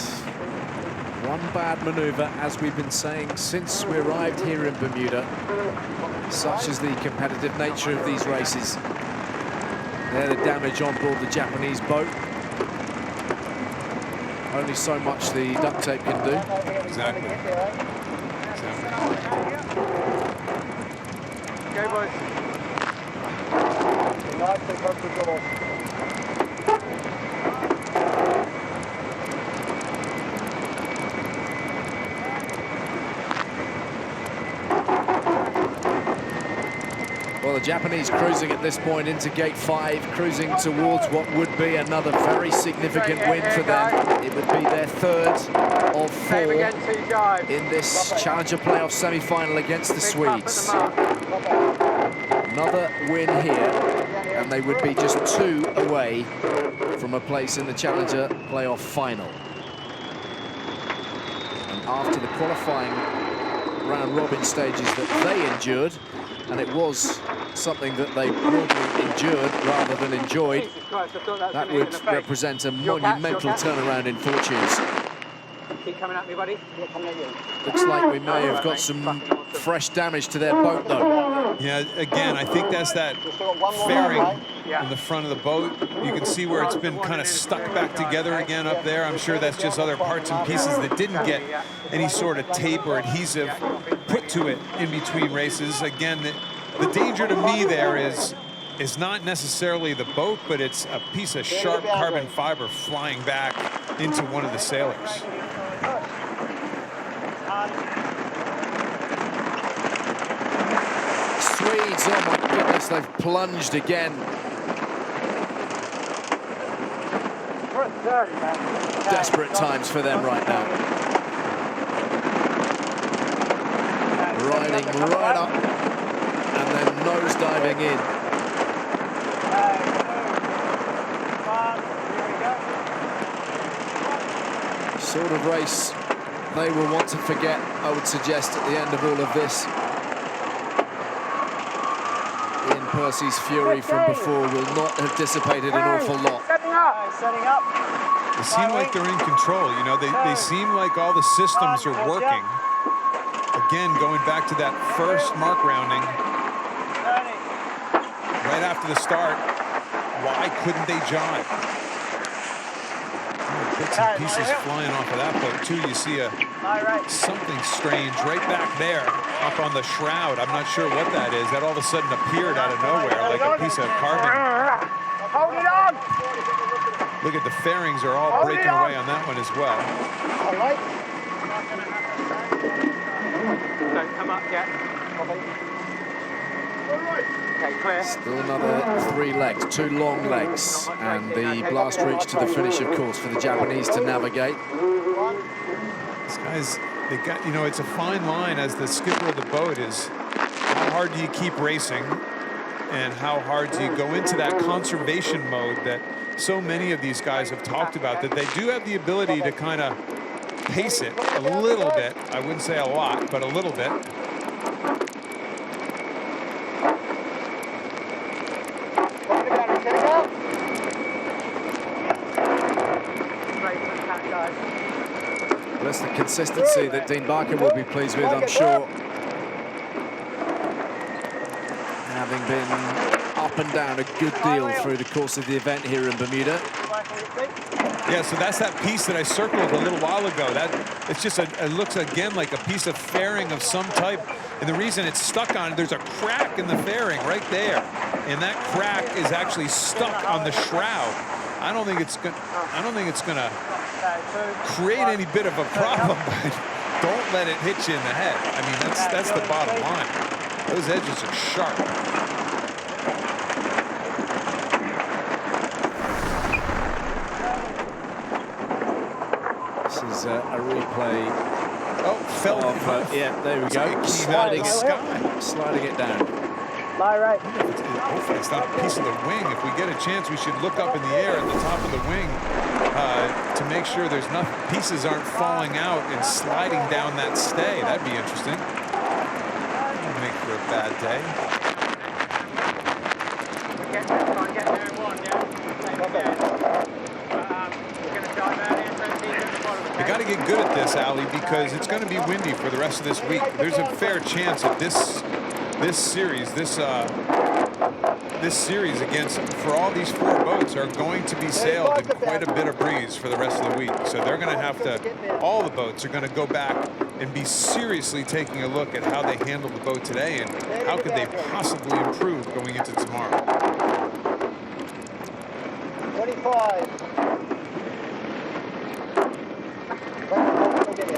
one bad maneuver, as we've been saying since we arrived here in Bermuda. Such is the competitive nature of these races. There, the damage on board the Japanese boat. Only so much the duct tape can do. Exactly. Okay, boys. Well, the Japanese cruising at this point into gate 5, cruising towards what would be another very significant win for them. It would be their third of 4 in this Challenger playoff semi-final against the Swedes. Another win here, and they would be just 2 away from a place in the Challenger playoff final. And after the qualifying round-robin stages that they endured, and it was something that they broadly endured rather than enjoyed, that would represent a monumental turnaround in fortunes. Keep coming at me, buddy. Looks like we may have got some fresh damage to their boat, though. Yeah, again, I think that's that fairing in the front of the boat. You can see where it's been kind of stuck back together again up there. I'm sure that's just other parts and pieces that didn't get any sort of tape or adhesive put to it in between races. Again, the danger to me there is not necessarily the boat, but it's a piece of sharp carbon fiber flying back into one of the sailors. Swedes, oh my goodness, they've plunged again. Desperate times for them right now. Riding right up and then nose diving in. Sort of race they will want to forget, I would suggest, at the end of all of this. Ian Percy's fury from before will not have dissipated an awful lot. Setting up. They seem like they're in control, you know, they seem like all the systems are working. Again, going back to that first mark rounding, right after the start, why couldn't they jibe? Bits and pieces flying off of that boat too. You see something strange right back there up on the shroud. I'm not sure what that is. That all of a sudden appeared out of nowhere like a piece of carbon. Hold it on! Look at the fairings are all breaking away on that one as well. All right. Don't come up yet. Okay, clear. Still another 3 legs, 2 long legs, and the blast reach to the finish, of course, for the Japanese to navigate. These guys, they got, you know, it's a fine line as the skipper of the boat is how hard do you keep racing and how hard do you go into that conservation mode that so many of these guys have talked about, that they do have the ability to kind of pace it a little bit. I wouldn't say a lot, but a little bit. That's the consistency that Dean Barker will be pleased with, I'm sure. Having been up and down a good deal through the course of the event here in Bermuda. Yeah, so that's that piece that I circled a little while ago. That it's just it looks again like a piece of fairing of some type, and the reason it's stuck on, there's a crack in the fairing right there, and that crack is actually stuck on the shroud. I don't think it's gonna create any bit of a problem, but don't let it hit you in the head. I mean, that's the bottom line. Those edges are sharp. This is a replay. Oh, fell off. Yeah, there we go. Sliding it down. Lie right. Hopefully it's not a piece of the wing. If we get a chance, we should look up in the air at the top of the wing to make sure there's nothing, pieces aren't falling out and sliding down that stay. That'd be interesting. That'd make for a bad day. You got to get good at this, Ali, because it's going to be windy for the rest of this week. There's a fair chance that this series against, for all these 4 boats, are going to be sailed in quite a bit of breeze for the rest of the week. So they're going to have to, all the boats are going to go back and be seriously taking a look at how they handled the boat today and how could they possibly improve going into tomorrow. 25.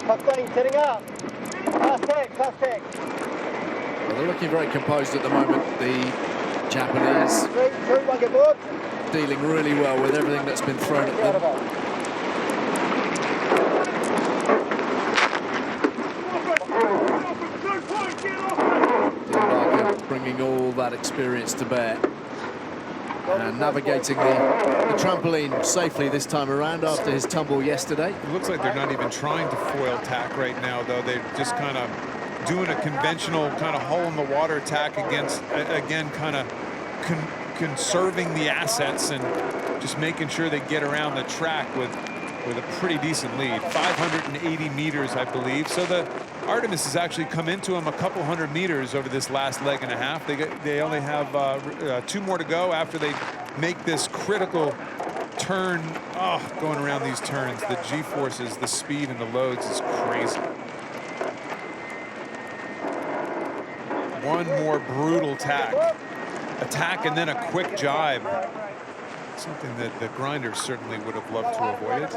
15, setting up. Fast tech. Well, they're looking very composed at the moment, the Japanese. Dealing really well with everything that's been thrown at them. Dean Barker bringing all that experience to bear. And navigating the trampoline safely this time around after his tumble yesterday. It looks like they're not even trying to foil tack right now, though. They're just kind of doing a conventional kind of hole-in-the-water tack against, again, kind of conserving the assets and just making sure they get around the track with a pretty decent lead. 580 meters, I believe. So the Artemis has actually come into him a couple hundred meters over this last leg and a half. They only have 2 more to go after they make this critical turn. Oh, going around these turns, the G-forces, the speed and the loads is crazy. One more brutal attack and then a quick jibe. Something that the grinders certainly would have loved to avoid it.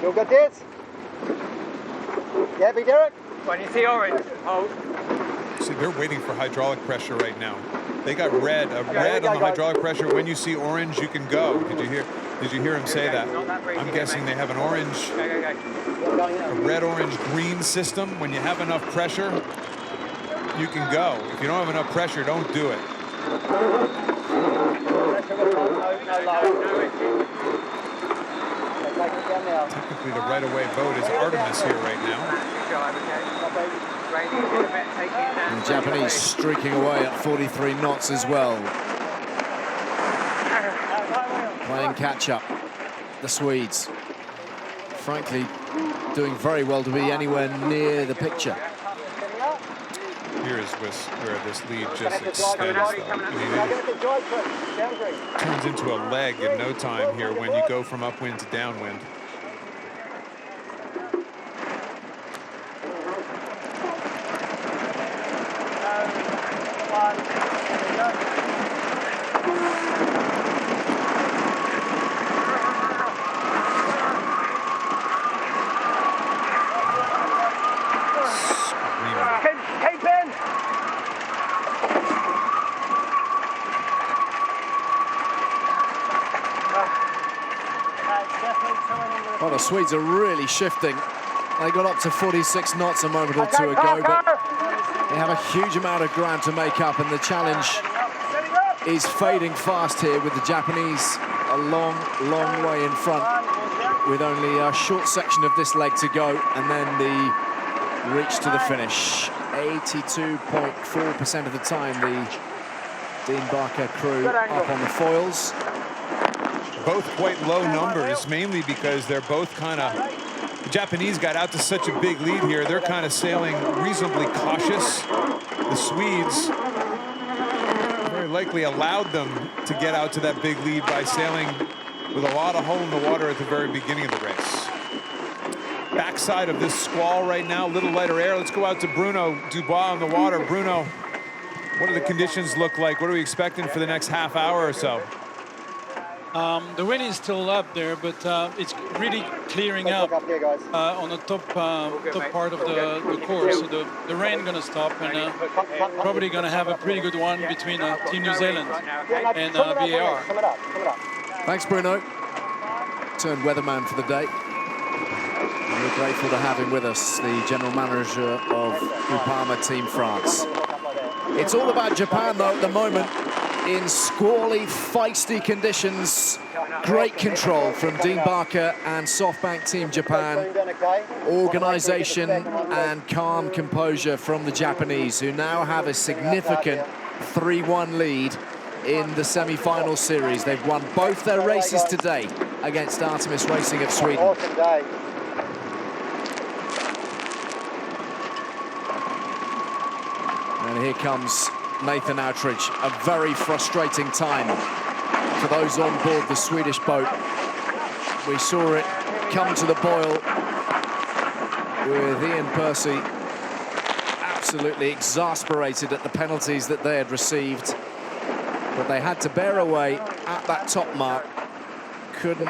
You got this? You happy, Derek? When you see orange, hold. See, they're waiting for hydraulic pressure right now. They got red on the hydraulic pressure. When you see orange, you can go. Did you hear him say that? I'm guessing they have an orange, a red, orange, green system. When you have enough pressure, you can go. If you don't have enough pressure, don't do it. Technically, the right-of-way boat is Artemis here right now. And the Japanese streaking away at 43 knots as well. Playing catch-up, the Swedes. Frankly, doing very well to be anywhere near the picture. Here is where this lead just extends. I mean, it turns into a leg in no time here when you go from upwind to downwind. Swedes are really shifting. They got up to 46 knots a moment or two ago, but they have a huge amount of ground to make up, and the challenge is fading fast here with the Japanese a long, long way in front, with only a short section of this leg to go, and then the reach to the finish. 82.4% of the time, the Dean Barker crew up on the foils. Both quite low numbers, mainly because they're both kind of, the Japanese got out to such a big lead here. They're kind of sailing reasonably cautious. The Swedes very likely allowed them to get out to that big lead by sailing with a lot of hole in the water at the very beginning of the race. Backside of this squall right now, a little lighter air. Let's go out to Bruno Dubois on the water. Bruno, what do the conditions look like? What are we expecting for the next half hour or so? The wind is still up there, but it's really clearing up on the top part of the course. So the rain going to stop, and probably going to have a pretty good one between Team New Zealand and VAR. Thanks, Bruno. Turned weatherman for the day. And we're grateful to have him with us, the general manager of Groupama Team France. It's all about Japan, though, at the moment. In squally, feisty conditions, great control from Dean Barker and SoftBank Team Japan. Organisation and calm composure from the Japanese, who now have a significant 3-1 lead in the semi-final series. They've won both their races today against Artemis Racing of Sweden. Awesome day. And here comes Nathan Outteridge. A very frustrating time for those on board the Swedish boat. We saw it come to the boil with Ian Percy absolutely exasperated at the penalties that they had received. But they had to bear away at that top mark. Couldn't,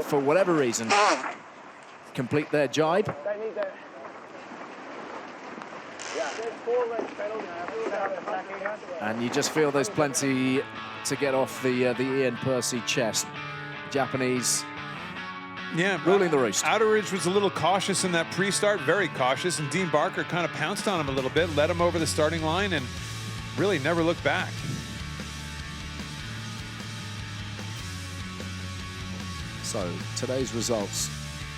for whatever reason, complete their jibe. And you just feel there's plenty to get off the Ian Percy chest. Japanese, ruling the roost. Outteridge was a little cautious in that pre-start, very cautious, and Dean Barker kind of pounced on him a little bit, led him over the starting line, and really never looked back. So today's results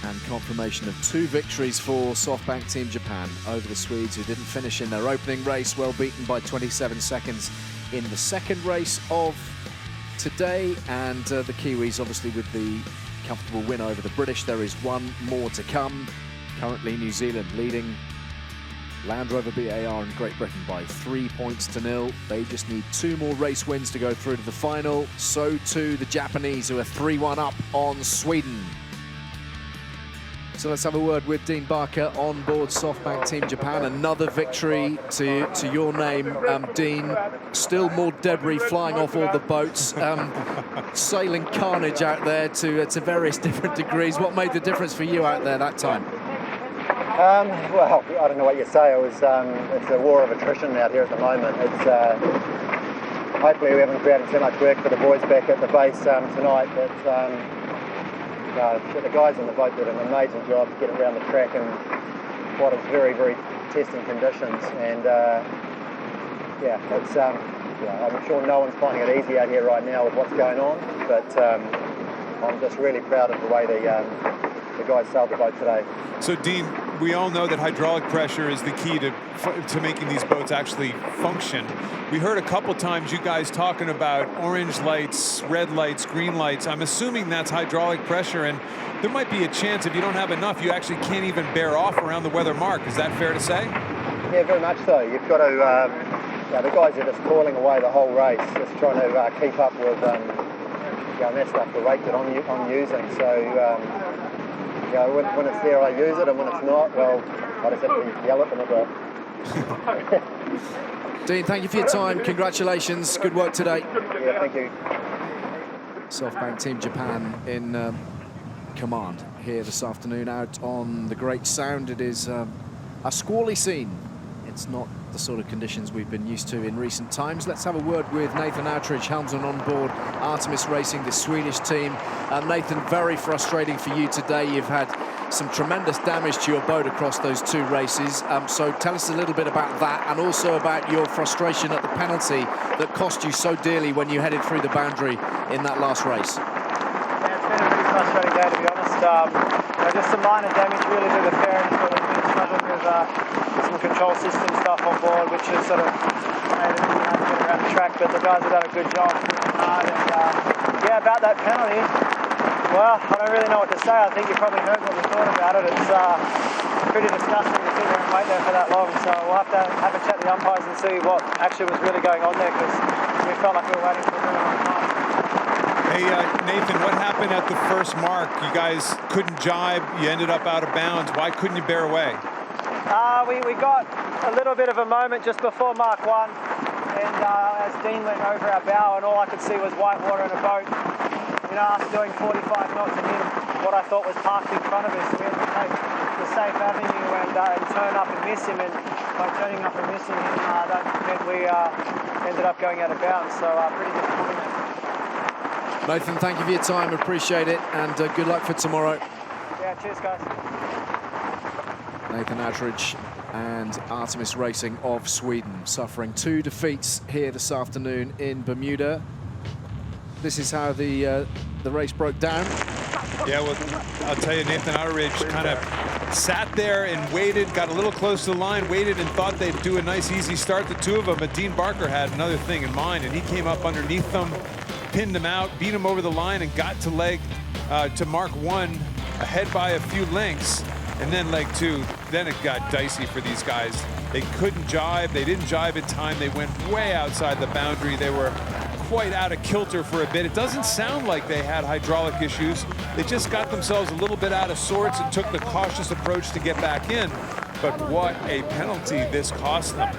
and confirmation of 2 victories for SoftBank Team Japan over the Swedes, who didn't finish in their opening race, well beaten by 27 seconds in the second race of today, and the Kiwis obviously with the comfortable win over the British. There is one more to come. Currently New Zealand leading Land Rover BAR and Great Britain by 3-0. They just need 2 more race wins to go through to the final. So too the Japanese, who are 3-1 up on Sweden. So let's have a word with Dean Barker on board SoftBank Team Japan. Another victory to your name, Dean. Still more debris flying off all the boats. Sailing carnage out there to various different degrees. What made the difference for you out there that time? Well, I don't know what you say. It's a war of attrition out here at the moment. Hopefully we haven't created too much work for the boys back at the base tonight. But the guys on the boat did an amazing job to get it around the track in what is very, very testing conditions. And I'm sure no one's finding it easy out here right now with what's going on. But I'm just really proud of the way the guys sailed the boat today. So Dean, we all know that hydraulic pressure is the key to making these boats actually function. We heard a couple times you guys talking about orange lights, red lights, green lights. I'm assuming that's hydraulic pressure, and there might be a chance if you don't have enough, you actually can't even bear off around the weather mark. Is that fair to say? Yeah, very much so. You've got to, the guys are just crawling away the whole race, just trying to keep up with, and that's like the rate that I'm using. So, when it's there, I use it, and when it's not, well, I just have to yell at them a bit. Dean, thank you for your time. Congratulations. Good work today. Yeah, thank you. SoftBank Team Japan in command here this afternoon out on the Great Sound. It is a squally scene. It's not the sort of conditions we've been used to in recent times. Let's have a word with Nathan Outteridge, helmsman on board Artemis Racing, the Swedish team. Nathan, very frustrating for you today. You've had some tremendous damage to your boat across those 2 races. So tell us a little bit about that, and also about your frustration at the penalty that cost you so dearly when you headed through the boundary in that last race. Yeah, it's been a pretty frustrating day, to be honest. Just some minor damage really to the fairings, but we've been struggling with some control system stuff on board, which has sort of made it hard to get around the track, but the guys have done a good job. Yeah, about that penalty, well, I don't really know what to say. I think you probably heard what we thought about it. It's pretty disgusting to sit there and wait there for that long, so we'll have to have a chat to the umpires and see what actually was really going on there, because we felt like we were waiting for a really long time. Hey, Nathan, what happened at the first mark? You guys couldn't jibe. You ended up out of bounds. Why couldn't you bear away? We got a little bit of a moment just before Mark 1, and as Dean went over our bow, and all I could see was white water in a boat. You know, us doing 45 knots and him, what I thought was parked in front of us. We had to take the safe avenue and turn up and miss him, and by turning up and missing him, that meant we ended up going out of bounds, so pretty disappointing. Nathan, thank you for your time, appreciate it, and good luck for tomorrow. Yeah, cheers, guys. Nathan Outteridge and Artemis Racing of Sweden suffering 2 defeats here this afternoon in Bermuda. This is how the race broke down. Yeah, well, I'll tell you, Nathan Outteridge kind of sat there and waited, got a little close to the line, waited and thought they'd do a nice easy start, the 2 of them, but Dean Barker had another thing in mind, and he came up underneath them, pinned him out, beat him over the line, and got to leg to Mark 1 ahead by a few lengths. And then leg 2, then it got dicey for these guys. They couldn't jibe, they didn't jibe in time, they went way outside the boundary, they were quite out of kilter for a bit. It doesn't sound like they had hydraulic issues. They just got themselves a little bit out of sorts and took the cautious approach to get back in. But what a penalty this cost them.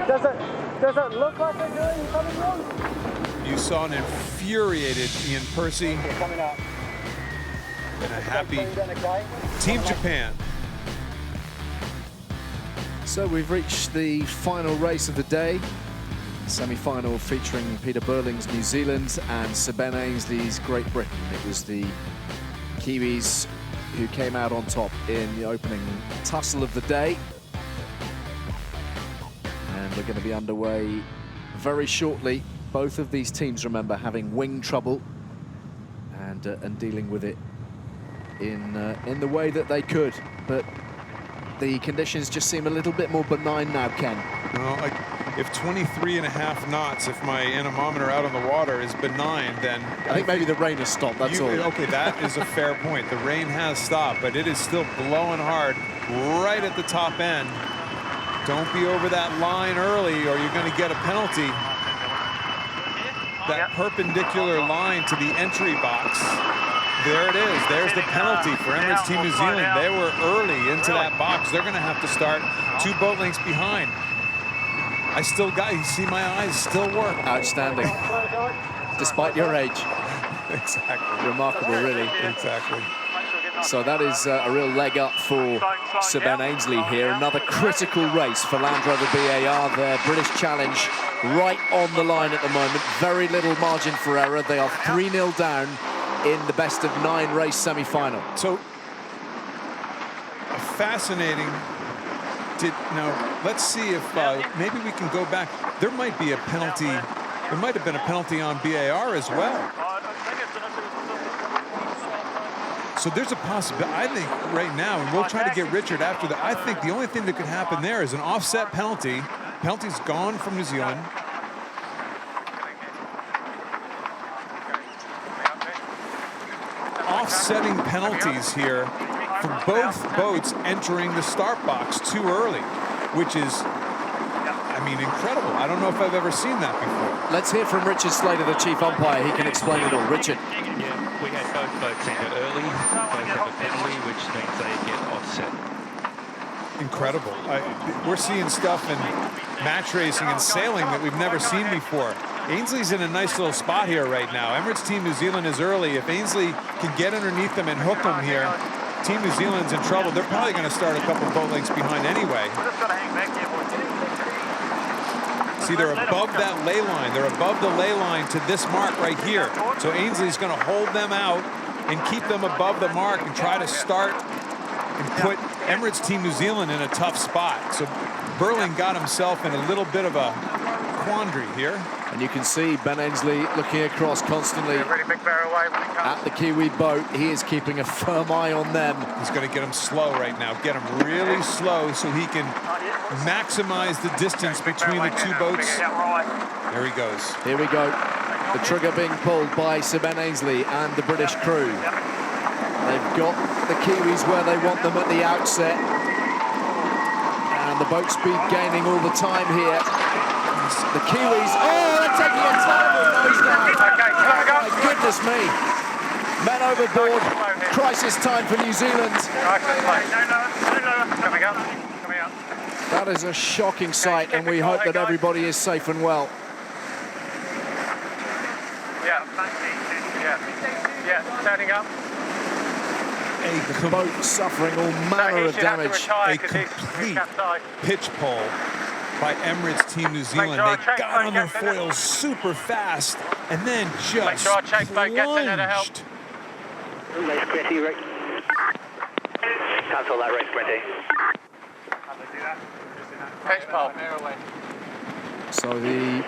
Does it look like they're doing something wrong? You saw an infuriated Ian Percy and a happy Team Japan. So we've reached the final race of the day. Semi-final featuring Peter Burling's New Zealand and Sir Ben Ainslie's Great Britain. It was the Kiwis who came out on top in the opening tussle of the day. And we're going to be underway very shortly. Both of these teams, remember, having wing trouble and dealing with it in the way that they could. But the conditions just seem a little bit more benign now, Ken. Well, if 23.5 knots, if my anemometer out on the water is benign, then I think maybe the rain has stopped, that's all. Okay, that is a fair point. The rain has stopped, but it is still blowing hard right at the top end. Don't be over that line early or you're going to get a penalty. That perpendicular line to the entry box. There it is. There's the penalty for Emirates Team New Zealand. They were early into that box. They're going to have to start 2 boat lengths behind. I still got, you see my eyes still work. Outstanding. Despite your age. Exactly. Remarkable, really. Exactly. So that is a real leg up for Sir Ben Ainsley here. Another critical race for Land Rover BAR. Their British Challenge right on the line at the moment. Very little margin for error. They are 3-0 down in the best of 9 race semi-final. So, fascinating. Now, let's see if maybe we can go back. There might be a penalty. There might have been a penalty on BAR as well. So there's a possibility. I think right now, and we'll try to get Richard after that. I think the only thing that could happen there is an offset penalty. Penalty's gone from New Zealand. Offsetting penalties here for both boats entering the start box too early, which is, I mean, incredible. I don't know if I've ever seen that before. Let's hear from Richard Slater, the chief umpire. He can explain it all. Richard. Yeah, we had both boats enter early. Both have a penalty, which means they get offset. Incredible. We're seeing stuff in match racing and sailing that we've never seen before. Ainslie's in a nice little spot here right now. Emirates Team New Zealand is early. If Ainslie can get underneath them and hook them here, Team New Zealand's in trouble. They're probably going to start a couple boat lengths behind anyway. See, they're above that ley line. They're above the ley line to this mark right here. So Ainslie's going to hold them out and keep them above the mark and try to start and put Emirates Team New Zealand in a tough spot. So Burling got himself in a little bit of a quandary here. And you can see Ben Ainslie looking across constantly at the Kiwi boat. He is keeping a firm eye on them. He's going to get them slow right now. Get them really slow so he can maximize the distance between the two boats. There he goes. Here we go. The trigger being pulled by Sir Ben Ainslie and the British crew. They've got the Kiwis where they want them at the outset. And the boat speed gaining all the time here. The Kiwis, oh, they're taking a terrible nosedive. Oh, my goodness me. Men overboard. Crisis time for New Zealand. That is a shocking sight, and we hope that everybody is safe and well. Yeah, turning up. The boat suffering all manner of damage. A complete pitch pole by Emirates Team New Zealand. They got on their foils super fast and then just plunged. Cancel that race, Quinty. Pitch pole. So the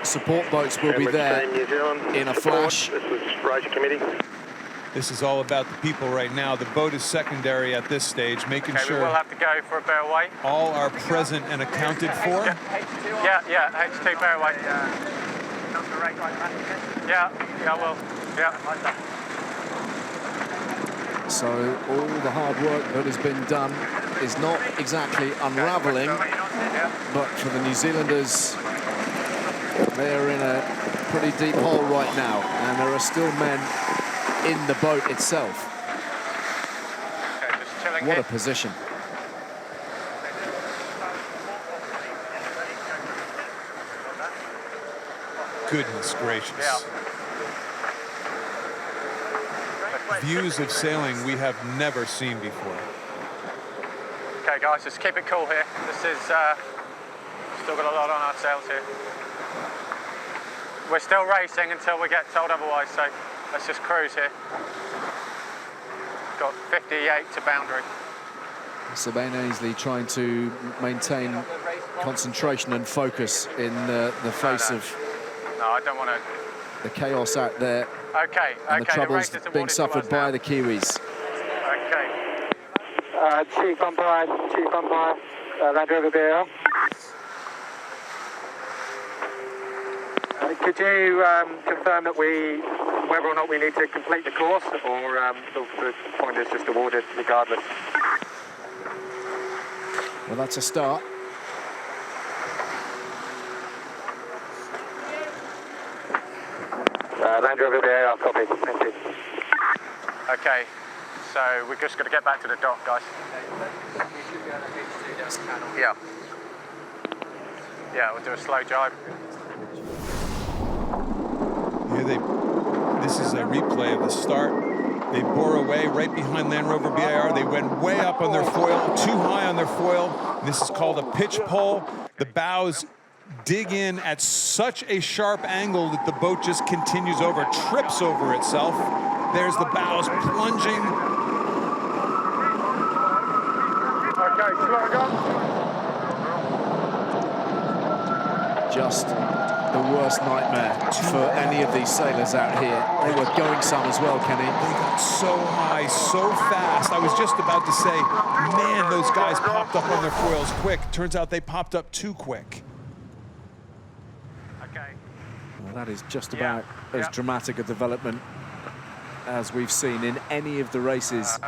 support boats will be there in a flash. This is Roger Committee. This is all about the people right now. The boat is secondary at this stage, making sure we will have to go for a bear away. all are present and accounted for. Yeah, H2 bear away. Yeah, I will. Yeah. So all the hard work that has been done is not exactly unravelling, but for the New Zealanders, they're in a pretty deep hole right now, and there are still men in the boat itself. What a position. Goodness gracious. Views of sailing we have never seen before. Okay, guys, just keep it cool here. This is still got a lot on our sails here. We're still racing until we get told otherwise, so let's just cruise here. Got 58 to boundary. Sir Ben Ainslie trying to maintain concentration and focus in the face of I don't want to. the chaos out there. Okay, and the troubles being suffered by the Kiwis. Okay. Chief umpire, Land Rover BAR. Could you confirm that whether or not we need to complete the course, or the point is just awarded regardless? Well, that's a start. Land Rover BAR, copy. Thank you. Okay, so we're just going to get back to the dock, guys. Yeah. Yeah, we'll do a slow jibe. Here this is a replay of the start. They bore away right behind Land Rover BAR. They went way up on their foil, too high on their foil. This is called a pitch pole. The bows dig in at such a sharp angle that the boat just continues over, trips over itself. There's the bows plunging. Okay, slow go. Just the worst nightmare for any of these sailors out here. They were going some as well, Kenny. They got so high, so fast. I was just about to say, man, those guys popped up on their foils quick. Turns out they popped up too quick. Well, that is just about as dramatic a development as we've seen in any of the races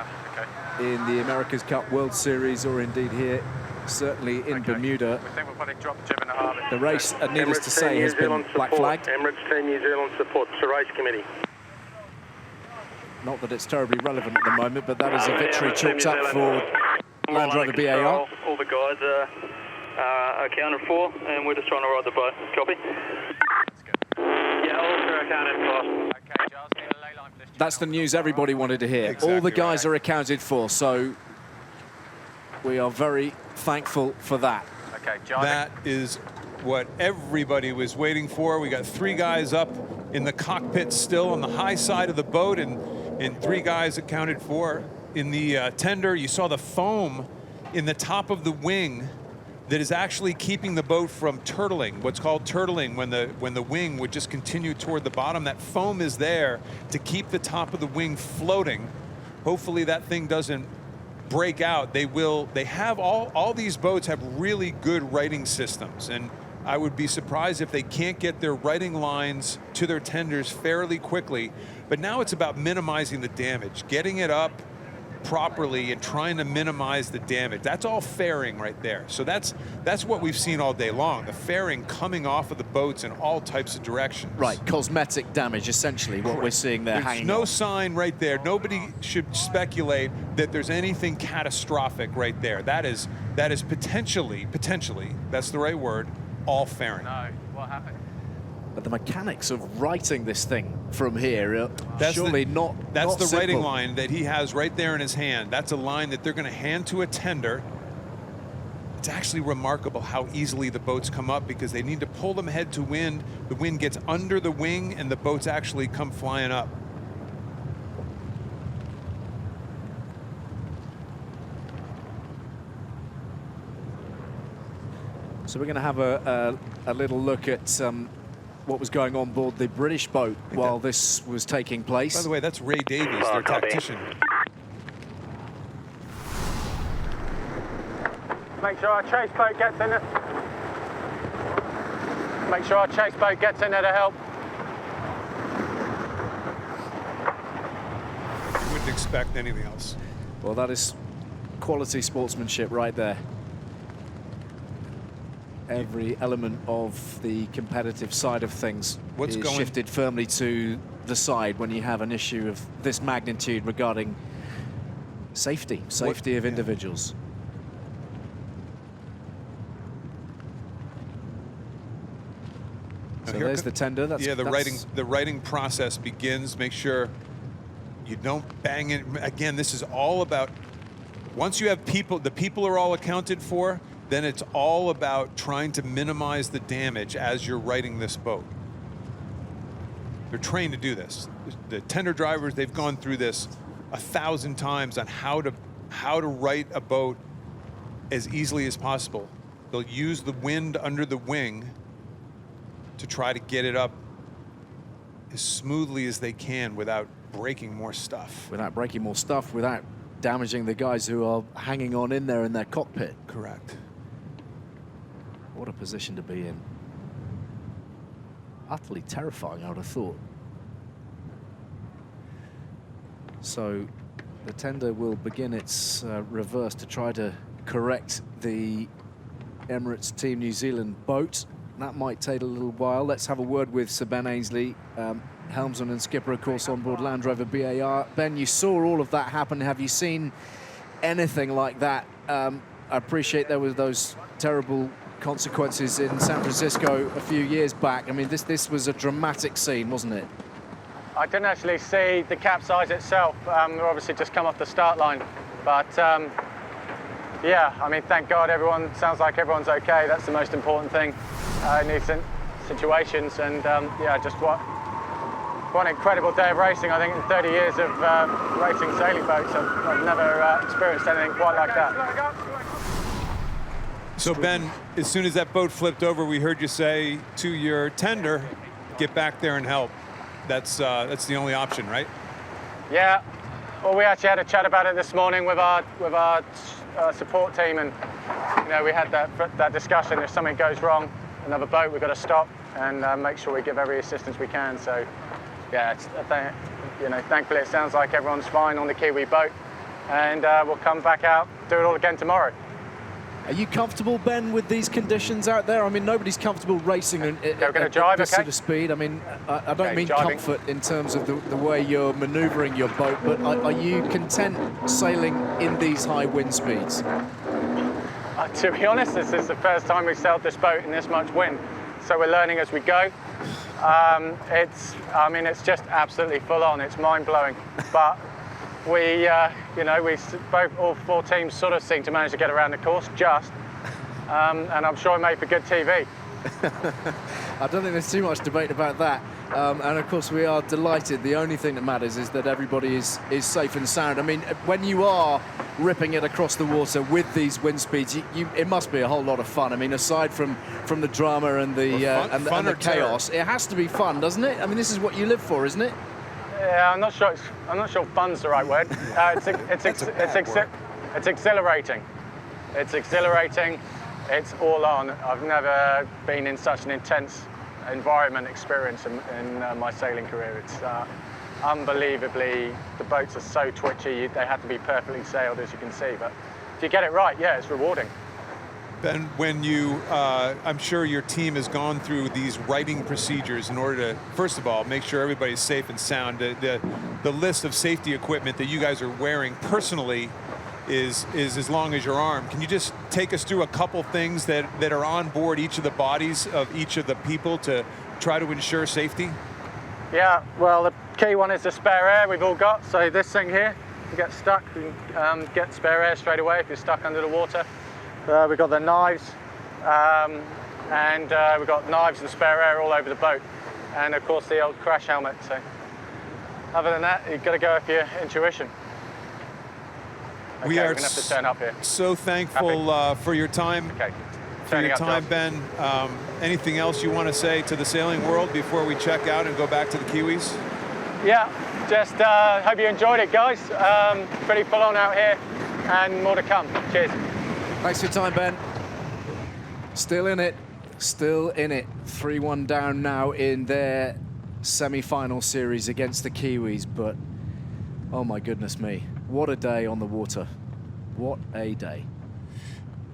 in the America's Cup World Series, or indeed here, certainly in Bermuda. We think we'll probably drop the jib in the harbour. The race, needless to say, has been black flagged. Emirates Team New Zealand supports the race committee. Not that it's terribly relevant at the moment, but that is a victory chalked up for Land Rover BAR. All the guys are accounted for, and we're just trying to ride the boat. Copy? Yeah, all crew accounted for. Okay, Giles, need a ley line for this That's the news everybody wanted to hear. Exactly All the guys right. are accounted for, so we are very thankful for that. Okay, Johnny. That is what everybody was waiting for. We got 3 guys up in the cockpit still on the high side of the boat, and 3 guys accounted for. In the tender, you saw the foam in the top of the wing that is actually keeping the boat from turtling, what's called turtling, when the wing would just continue toward the bottom. That foam is there to keep the top of the wing floating. Hopefully that thing doesn't break out. They have all these boats have really good righting systems, and I would be surprised if they can't get their righting lines to their tenders fairly quickly. But now it's about minimizing the damage, getting it up properly and trying to minimize the damage. That's all fairing right there. So that's what we've seen all day long, the fairing coming off of the boats in all types of directions. Right, cosmetic damage, essentially, what we're seeing there. There's hanging no on. sign right there. Nobody should speculate that there's anything catastrophic right there. That is potentially, that's the right word, all fairing. No, what happened? But the mechanics of righting this thing from here are That's surely the, not That's not the simple. righting line that he has right there in his hand. That's a line that they're going to hand to a tender. It's actually remarkable how easily the boats come up, because they need to pull them head to wind. The wind gets under the wing and the boats actually come flying up. So we're going to have a little look at what was going on board the British boat while this was taking place. By the way, that's Ray Davies, their tactician. Make sure our chase boat gets in there. Make sure our chase boat gets in there to help. You wouldn't expect anything else. Well, that is quality sportsmanship right there. Every element of the competitive side of things is shifted firmly to the side when you have an issue of this magnitude regarding safety of individuals. So there's the tender. The writing process begins. Make sure you don't bang it. Again, this is all about, once you have people, the people are all accounted for, then it's all about trying to minimize the damage as you're righting this boat. They're trained to do this. The tender drivers, they've gone through this 1,000 times on how to right a boat as easily as possible. They'll use the wind under the wing to try to get it up as smoothly as they can without breaking more stuff. Without breaking more stuff, without damaging the guys who are hanging on in there in their cockpit. Correct. What a position to be in. Utterly terrifying, I would have thought. So the tender will begin its reverse to try to correct the Emirates Team New Zealand boat. That might take a little while. Let's have a word with Sir Ben Ainslie, helmsman and skipper, of course, on board Land Rover BAR. Ben, you saw all of that happen. Have you seen anything like that? I appreciate there were those terrible consequences in San Francisco a few years back. I mean, this was a dramatic scene, wasn't it? I didn't actually see the capsize itself. We're obviously just come off the start line, but yeah, I mean, thank God sounds like everyone's okay. That's the most important thing in these situations. And yeah, just what an incredible day of racing. I think in 30 years of racing sailing boats, I've never experienced anything quite like that. So Ben, as soon as that boat flipped over, we heard you say to your tender, get back there and help. That's the only option, right? Yeah. Well, we actually had a chat about it this morning with our support team, and you know, we had that discussion. If something goes wrong, another boat, we've got to stop and make sure we give every assistance we can. So yeah, you know, thankfully it sounds like everyone's fine on the Kiwi boat, and we'll come back out, do it all again tomorrow. Are you comfortable, Ben, with these conditions out there? I mean, nobody's comfortable racing at this sort of speed. I mean, I don't mean comfort in terms of the way you're maneuvering your boat, but are you content sailing in these high wind speeds? To be honest, this is the first time we've sailed this boat in this much wind, so we're learning as we go. It's just absolutely full on. It's mind blowing. But we, all 4 teams sort of seem to manage to get around the course just, and I'm sure it made for good TV. I don't think there's too much debate about that. And of course we are delighted. The only thing that matters is that everybody is safe and sound. I mean, when you are ripping it across the water with these wind speeds, it must be a whole lot of fun. I mean, aside from the drama and the chaos, it has to be fun, doesn't it? I mean, this is what you live for, isn't it? Yeah, I'm not sure fun's the right word. It's exhilarating. It's exhilarating. It's all on. I've never been in such an intense environment experience in my sailing career. It's unbelievably, the boats are so twitchy, they have to be perfectly sailed, as you can see, but if you get it right, yeah, it's rewarding. Ben, when you, I'm sure your team has gone through these righting procedures in order to, first of all, make sure everybody's safe and sound. The list of safety equipment that you guys are wearing personally is as long as your arm. Can you just take us through a couple things that are on board each of the bodies of each of the people to try to ensure safety? Yeah, well, the key one is the spare air we've all got. So this thing here, you get stuck, you can get spare air straight away if you're stuck under the water. We've got the knives, and we've got knives and spare air all over the boat. And of course the old crash helmet. So other than that, you've got to go with your intuition. Okay, we are we're gonna have to turn up here. So thankful for your time. Okay. For your time, Ben. Anything else you want to say to the sailing world before we check out and go back to the Kiwis? Yeah, just hope you enjoyed it, guys. Pretty full on out here, and more to come. Cheers. Thanks for your time, Ben. Still in it. Still in it. 3-1 down now in their semi-final series against the Kiwis, but oh my goodness me. What a day on the water. What a day.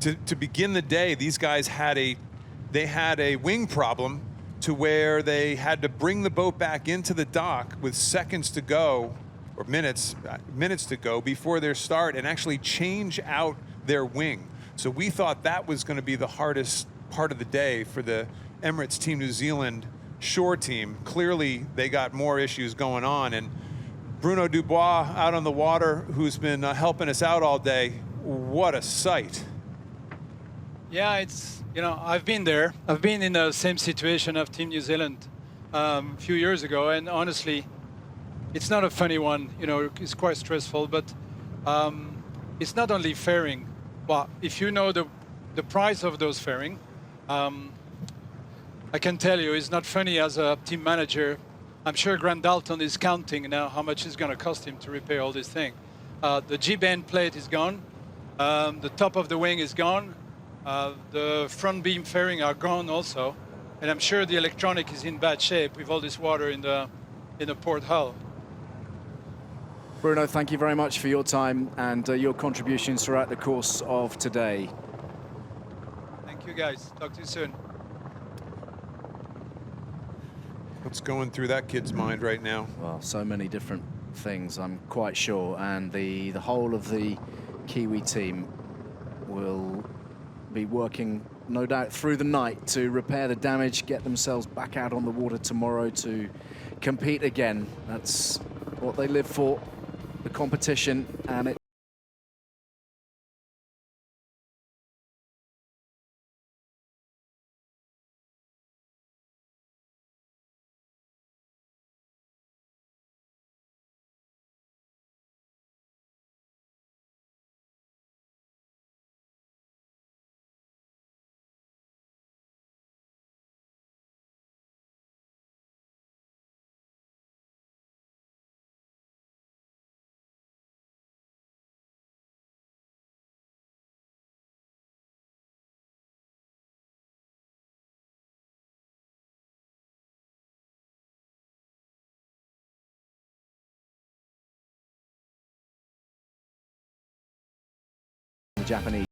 To begin the day, these guys had a wing problem to where they had to bring the boat back into the dock with seconds to go, or minutes to go before their start, and actually change out their wing. So we thought that was going to be the hardest part of the day for the Emirates Team New Zealand shore team. Clearly, they got more issues going on, and Bruno Dubois out on the water, who's been helping us out all day. What a sight. Yeah, it's, I've been there. I've been in the same situation of Team New Zealand a few years ago, and honestly, it's not a funny one. It's quite stressful, but it's not only fairing. Well, if you know the price of those fairing, I can tell you it's not funny as a team manager. I'm sure Grant Dalton is counting now how much it's going to cost him to repair all this thing. The G-band plate is gone. The top of the wing is gone. The front beam fairing are gone also. And I'm sure the electronic is in bad shape with all this water in the port hull. Bruno, thank you very much for your time and your contributions throughout the course of today. Thank you, guys. Talk to you soon. What's going through that kid's mind right now? Well, so many different things, I'm quite sure. And the whole of the Kiwi team will be working, no doubt, through the night to repair the damage, get themselves back out on the water tomorrow to compete again. That's what they live for, the competition, and it Japanese